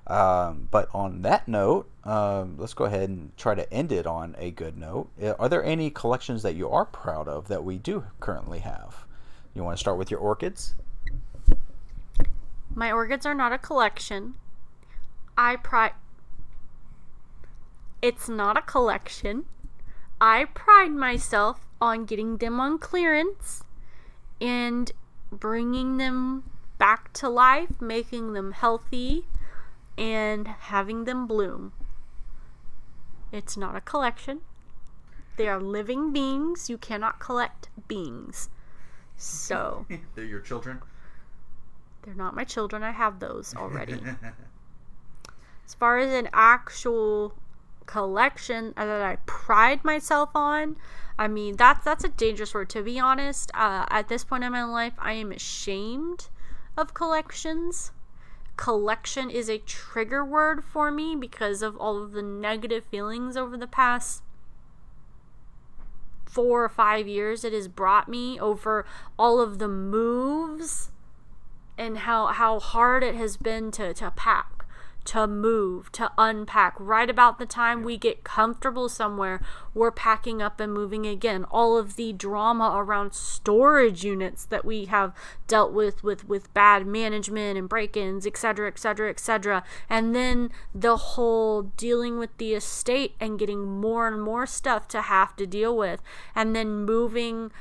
But on that note, let's go ahead and try to end it on a good note. Are there any collections that you are proud of that we do currently have? You want to start with your orchids? My orchids are not a collection. It's not a collection. I pride myself on getting them on clearance and bringing them back to life, making them healthy, and having them bloom. It's not a collection. They are living beings. You cannot collect beings. So they're your children? They're not my children. I have those already. As far as an actual collection that I pride myself on, I mean, that's a dangerous word, to be honest. At this point in my life, I am ashamed of collections. Collection is a trigger word for me because of all of the negative feelings over the past 4 or 5 years it has brought me over all of the moves and how hard it has been to pack, to move, to unpack. Right about the time we get comfortable somewhere, we're packing up and moving again. All of the drama around storage units that we have dealt with bad management and break-ins, etc., etc., etc. And then the whole dealing with the estate and getting more and more stuff to have to deal with, and then moving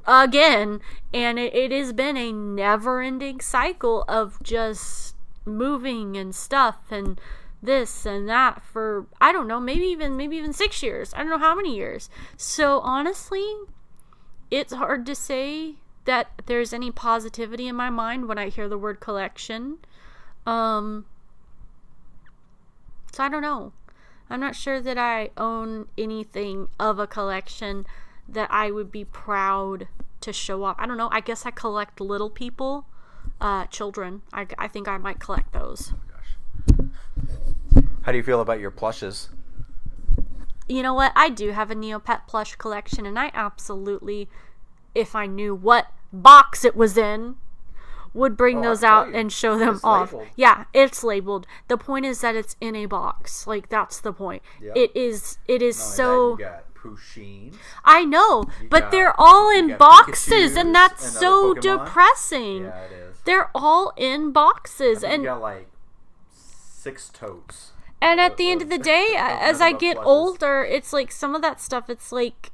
again. And it has been a never-ending cycle of just moving and stuff and this and that for, I don't know, maybe even 6 years. I don't know how many years. So honestly, it's hard to say that there's any positivity in my mind when I hear the word collection. So I don't know. I'm not sure that I own anything of a collection that I would be proud to show off. I don't know. I guess I collect little people. Children. I think I might collect those. Oh my gosh. How do you feel about your plushes? You know what? I do have a Neopet plush collection, and I absolutely, if I knew what box it was in, would bring those out and show them off. Labeled. Yeah, it's labeled. The point is that it's in a box. Like, that's the point. Yep. It is so... You got Pusheen. I know, but they're all in boxes, and that's so depressing. Yeah, it is. They're all in boxes, and you got like 6 totes. And at the end of the day, as I get older, it's like some of that stuff, it's like,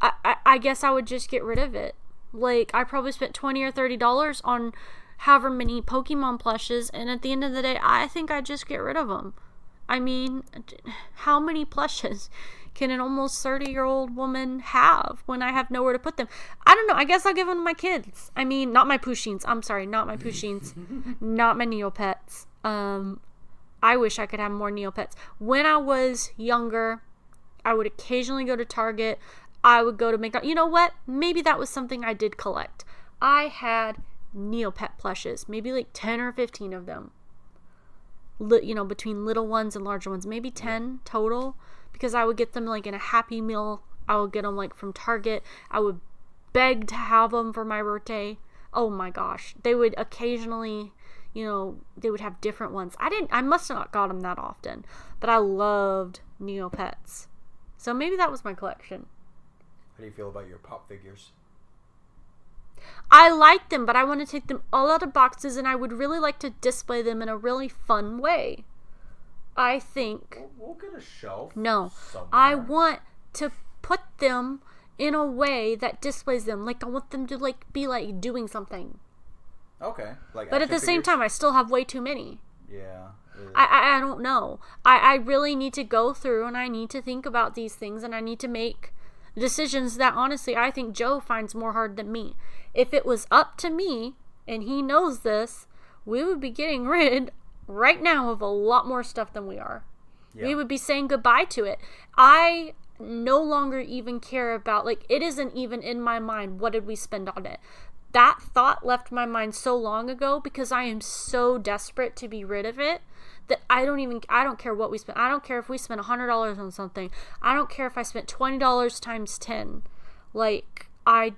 I guess I would just get rid of it. Like, I probably spent $20 or $30 on however many Pokemon plushes, and at the end of the day, I think I'd just get rid of them. I mean, how many plushes can an almost 30-year-old woman have when I have nowhere to put them? I don't know. I guess I'll give them to my kids. I mean, not my Pusheens. I'm sorry, not my Pusheens. Not my Neopets. I wish I could have more Neopets. When I was younger, I would occasionally go to Target. I would go to McDonald's. You know what? Maybe that was something I did collect. I had Neopet plushes. Maybe like 10 or 15 of them. You know, between little ones and larger ones. Maybe 10 total. Because I would get them like in a Happy Meal. I would get them like from Target. I would beg to have them for my birthday. Oh my gosh. They would occasionally, you know, they would have different ones. I must have not got them that often. But I loved Neopets. So maybe that was my collection. How do you feel about your pop figures? I like them, but I want to take them all out of boxes, and I would really like to display them in a really fun way. I think... We'll get a shelf. No. Somewhere. I want to put them in a way that displays them. Like, I want them to, like, be, like, doing something. Okay. But at the same time, I still have way too many. Yeah. I don't know. I really need to go through, and I need to think about these things, and I need to make decisions that, honestly, I think Joe finds more hard than me. If it was up to me, and he knows this, we would be getting rid right now of a lot more stuff than we are. Yeah. We would be saying goodbye to it. I no longer even care about, like, it isn't even in my mind, what did we spend on it? That thought left my mind so long ago because I am so desperate to be rid of it that I don't care what we spent. I don't care if we spent $100 on something. I don't care if I spent $20 times 10. Like, I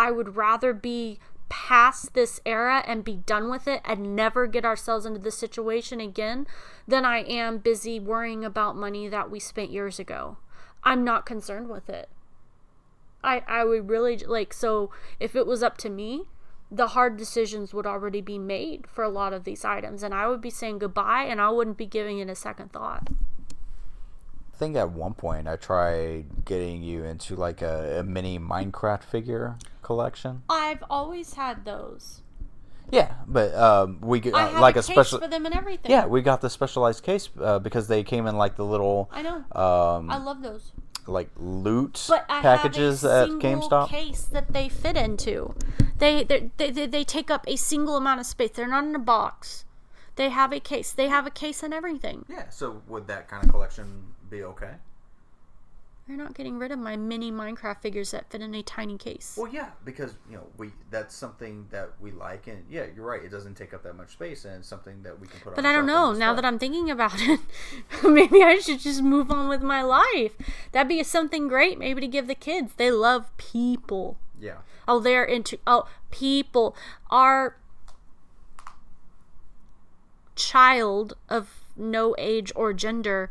would rather be past this era and be done with it and never get ourselves into this situation again than I am busy worrying about money that we spent years ago. I'm not concerned with it. I would really, like, so if it was up to me, the hard decisions would already be made for a lot of these items, and I would be saying goodbye, and I wouldn't be giving it a second thought. I think at one point I tried getting you into like a mini Minecraft figure collection. I've always had those. Yeah, but we get I have like a a special case for them and everything. Yeah, we got the specialized case because they came in like the little. I know. I love those. Like loot packages at GameStop. Case that they fit into. They take up a single amount of space. They're not in a box. They have a case. They have a case and everything. Yeah. So would that kind of collection be okay? You're not getting rid of my mini Minecraft figures that fit in a tiny case. Well, yeah, because that's something that we like, and yeah, you're right. It doesn't take up that much space, and it's something that we can put. But I don't know. Now that I'm thinking about it, maybe I should just move on with my life. That'd be something great, maybe to give the kids. They love people. Yeah. Oh, they're into, people, our child of no age or gender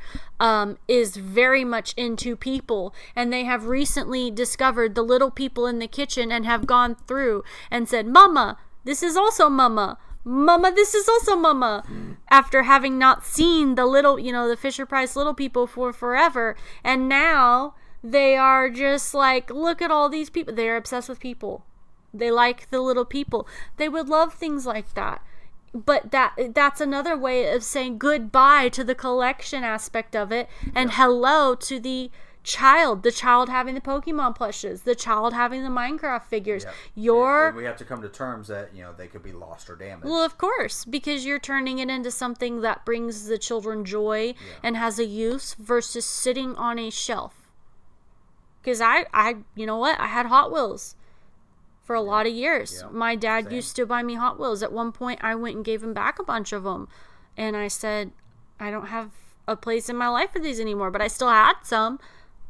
is very much into people, and they have recently discovered the little people in the kitchen and have gone through and said, Mama, this is also Mama. Mama, this is also Mama. After having not seen the little, the Fisher-Price little people for forever. And now they are just like, look at all these people. They're obsessed with people. They like the little people. They would love things like that. But that's another way of saying goodbye to the collection aspect of it, and hello to the child having the Pokemon plushes, the child having the Minecraft figures. And we have to come to terms that they could be lost or damaged. Well, of course, because you're turning it into something that brings the children joy and has a use versus sitting on a shelf. Because I had Hot Wheels for a lot of years. My dad used to buy me Hot Wheels. At one point, I went and gave him back a bunch of them. And I said, I don't have a place in my life for these anymore, but I still had some.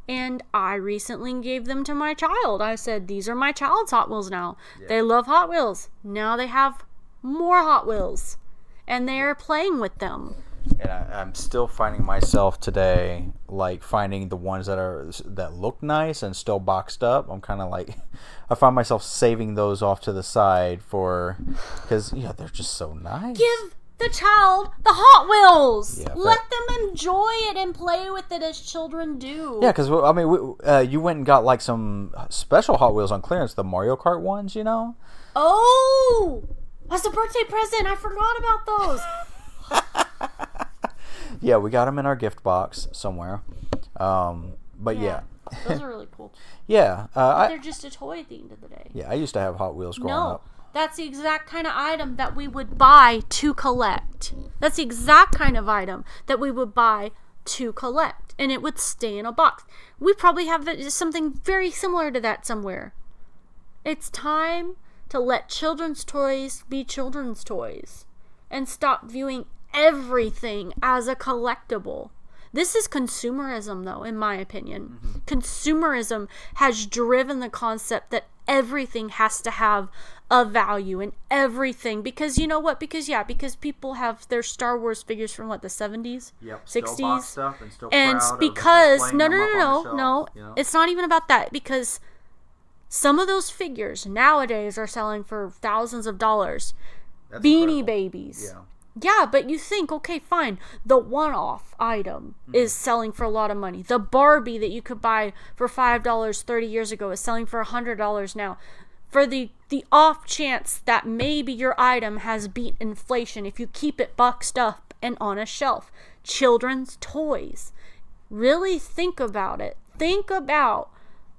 And I recently gave them to my child. I said, these are my child's Hot Wheels now. Yeah. They love Hot Wheels. Now they have more Hot Wheels. And they are playing with them. And I'm still finding myself today, like, finding the ones that look nice and still boxed up. I'm kind of like, I find myself saving those off to the side because they're just so nice. Give the child the Hot Wheels. Yeah, let them enjoy it and play with it as children do. Yeah, because you went and got like some special Hot Wheels on clearance, the Mario Kart ones, Oh, that's a birthday present. I forgot about those. Yeah, we got them in our gift box somewhere. But yeah. Those are really cool. Yeah. They're just a toy at the end of the day. Yeah, I used to have Hot Wheels growing up. That's the exact kind of item that we would buy to collect. That's the exact kind of item that we would buy to collect. And it would stay in a box. We probably have something very similar to that somewhere. It's time to let children's toys be children's toys. And stop viewing everything as a collectible. This is consumerism, though, in my opinion. Mm-hmm. Consumerism has driven the concept that everything has to have a value and everything. Because you know what? Because people have their Star Wars figures from the 70s? Yep, 60s? Still boxed up and still and proud because, of no. It's not even about that. Because some of those figures nowadays are selling for thousands of dollars. That's Beanie incredible. Babies. Yeah. Yeah, but you think, okay, fine. The one-off item is selling for a lot of money. The Barbie that you could buy for $5 30 years ago is selling for $100 now. For the off chance that maybe your item has beat inflation, if you keep it boxed up and on a shelf. Children's toys. Really think about it. Think about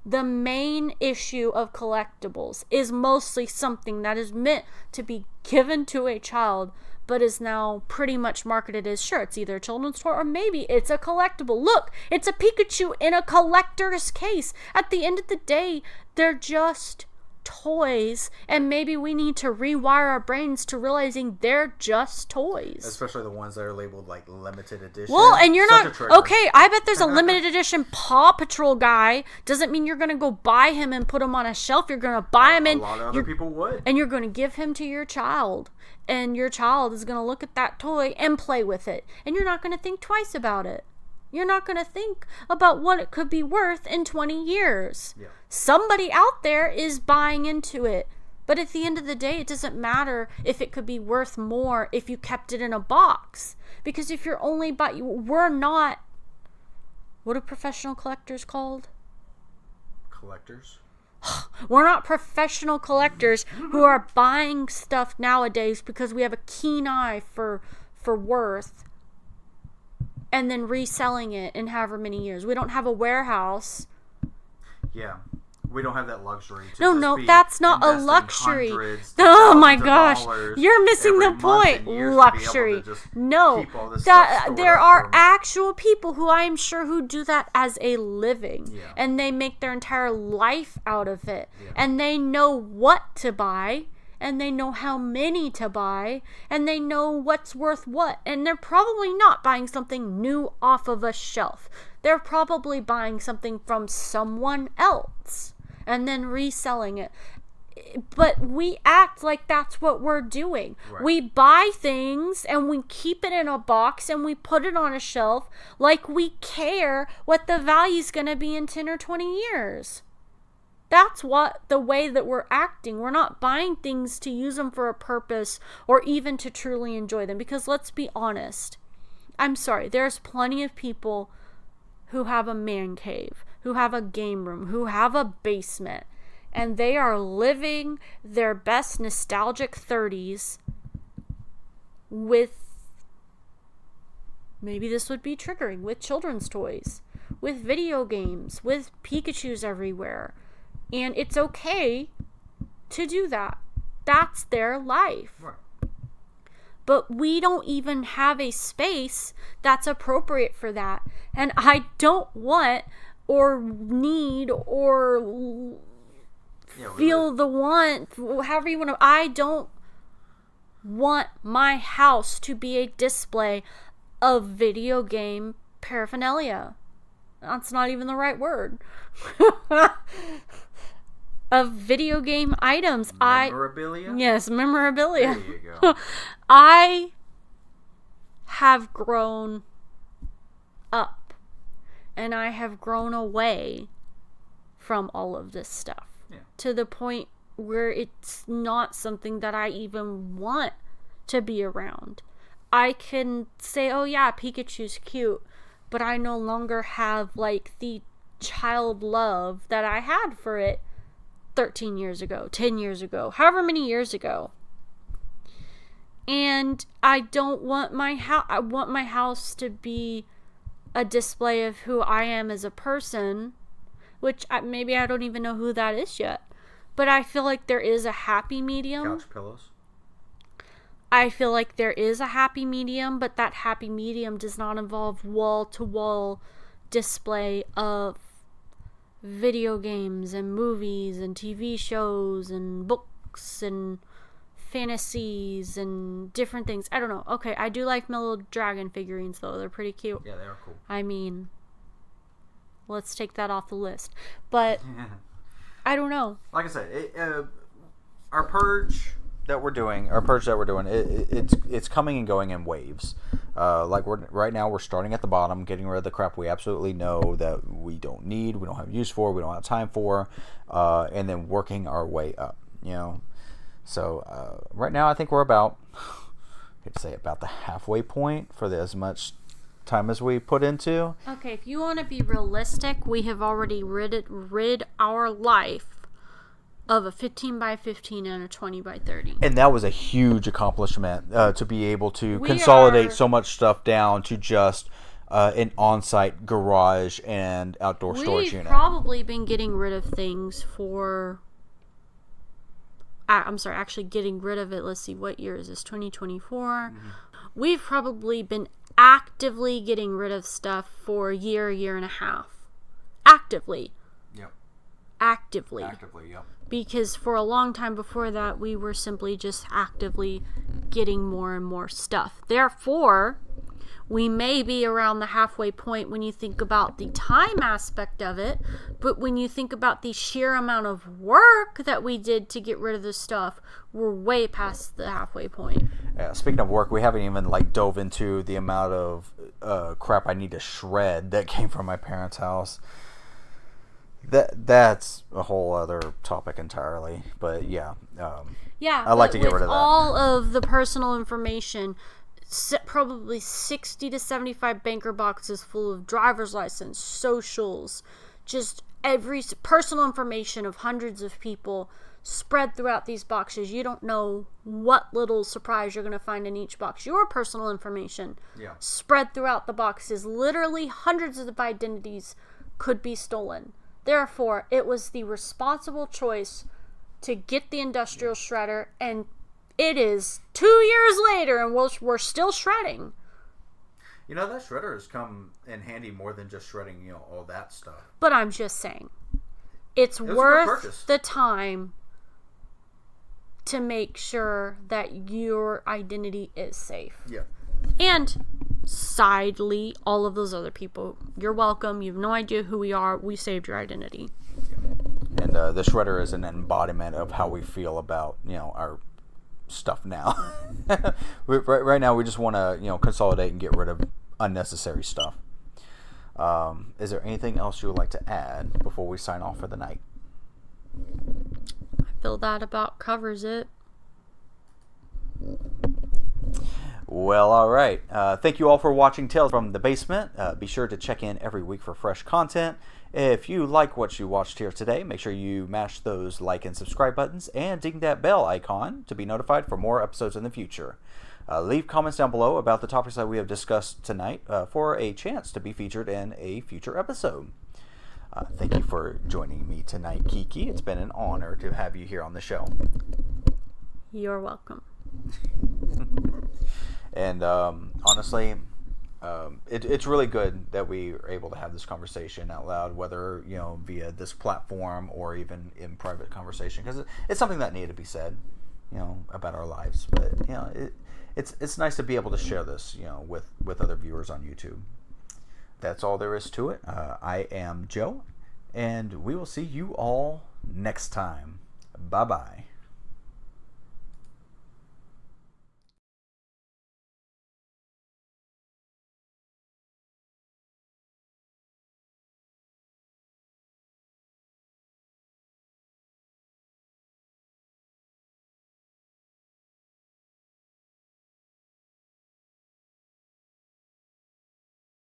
the main issue of collectibles is mostly something that is meant to be given to a child, but is now pretty much marketed as, sure, it's either a children's toy or maybe it's a collectible. Look, it's a Pikachu in a collector's case. At the end of the day, they're just toys, and maybe we need to rewire our brains to realizing they're just toys. Especially the ones that are labeled like limited edition. Well, and you're not okay. I bet there's a limited edition Paw Patrol guy. Doesn't mean you're gonna go buy him and put him on a shelf. You're gonna buy him, and a lot of other people would, and you're gonna give him to your child, and your child is gonna look at that toy and play with it, and you're not gonna think twice about it. You're not going to think about what it could be worth in 20 years. Yeah. Somebody out there is buying into it. But at the end of the day, it doesn't matter if it could be worth more if you kept it in a box. Because if you're only we're not, what are professional collectors called? Collectors? We're not professional collectors who are buying stuff nowadays because we have a keen eye for worth. And then reselling it in however many years. We don't have a warehouse. Yeah. We don't have that luxury. No, that's not a luxury. Oh my gosh. You're missing the point. Luxury. No. There are actual people who I am sure who do that as a living. Yeah. And they make their entire life out of it. Yeah. And they know what to buy. And they know how many to buy, and they know what's worth what. And they're probably not buying something new off of a shelf. They're probably buying something from someone else. and then reselling it. But we act like that's what we're doing. Right. We buy things and we keep it in a box and we put it on a shelf like we care what the value's going to be in 10 or 20 years. That's what the way that we're acting. We're not buying things to use them for a purpose or even to truly enjoy them. Because let's be honest. I'm sorry. There's plenty of people who have a man cave, who have a game room, who have a basement. And they are living their best nostalgic 30s with, maybe this would be triggering, with children's toys, with video games, with Pikachus everywhere. And it's okay to do that. That's their life. Right. But we don't even have a space that's appropriate for that. And I don't want or need or feel the want, however you want to. I don't want my house to be a display of video game paraphernalia. That's not even the right word. Of video game items. Memorabilia? Yes, memorabilia. There you go. I have grown up and I have grown away from all of this stuff. Yeah. To the point where it's not something that I even want to be around. I can say, oh yeah, Pikachu's cute, but I no longer have like the child love that I had for it 13 years ago, 10 years ago, however many years ago. And I don't want my house, I want my house to be a display of who I am as a person, which maybe I don't even know who that is yet. But I feel like there is a happy medium. Couch pillows. I feel like there is a happy medium, but that happy medium does not involve wall-to-wall display of video games and movies and TV shows and books and fantasies and different things. I don't know. Okay, I do like my little dragon figurines, though. They're pretty cute. Yeah, they are cool. I mean, let's take that off the list. But I don't know. Like I said, our purge that we're doing, it's coming and going in waves. Like right now, we're starting at the bottom, getting rid of the crap we absolutely know that we don't need, we don't have use for, we don't have time for, and then working our way up. You know, so right now I think we're about, I hate to say, about the halfway point for as much time as we put into. Okay, if you want to be realistic, we have already rid our life of a 15 by 15 and a 20 by 30. And that was a huge accomplishment to be able to consolidate so much stuff down to just an on-site garage and outdoor storage unit. We've probably been getting rid of things for... I'm sorry, actually getting rid of it. Let's see, what year is this? 2024? Mm-hmm. We've probably been actively getting rid of stuff for a year and a half. Actively. Yep. Actively, yep. Because for a long time before that, we were simply just actively getting more and more stuff. Therefore, we may be around the halfway point when you think about the time aspect of it, but when you think about the sheer amount of work that we did to get rid of this stuff, we're way past the halfway point. Speaking of work, we haven't even dove into the amount of crap I need to shred that came from my parents' house. That's a whole other topic entirely, but yeah. I'd like to get rid of that. All of the personal information, probably 60 to 75 banker boxes full of driver's license, socials, just every personal information of hundreds of people spread throughout these boxes. You don't know what little surprise you're going to find in each box. Your personal information spread throughout the boxes. Literally hundreds of identities could be stolen. Therefore, it was the responsible choice to get the industrial shredder, and it is 2 years later, and we're still shredding. You know, that shredder has come in handy more than just shredding, all that stuff. But I'm just saying, it's worth the time to make sure that your identity is safe. Yeah. And sidely, all of those other people, you're welcome. You have no idea who we are. We saved your identity. Yeah. And the shredder is an embodiment of how we feel about our stuff now. Right now, we just want to consolidate and get rid of unnecessary stuff. Is there anything else you would like to add before we sign off for the night? I feel that about covers it. Well, all right. Thank you all for watching Tales from the Basement. Be sure to check in every week for fresh content. If you like what you watched here today, make sure you mash those like and subscribe buttons and ding that bell icon to be notified for more episodes in the future. Leave comments down below about the topics that we have discussed tonight for a chance to be featured in a future episode. Thank you for joining me tonight, Kiekie. It's been an honor to have you here on the show. You're welcome. And honestly, it's really good that we are able to have this conversation out loud, whether via this platform or even in private conversation, because it's something that needed to be said, about our lives. But it's nice to be able to share this, with other viewers on YouTube. That's all there is to it. I am Joe, and we will see you all next time. Bye bye.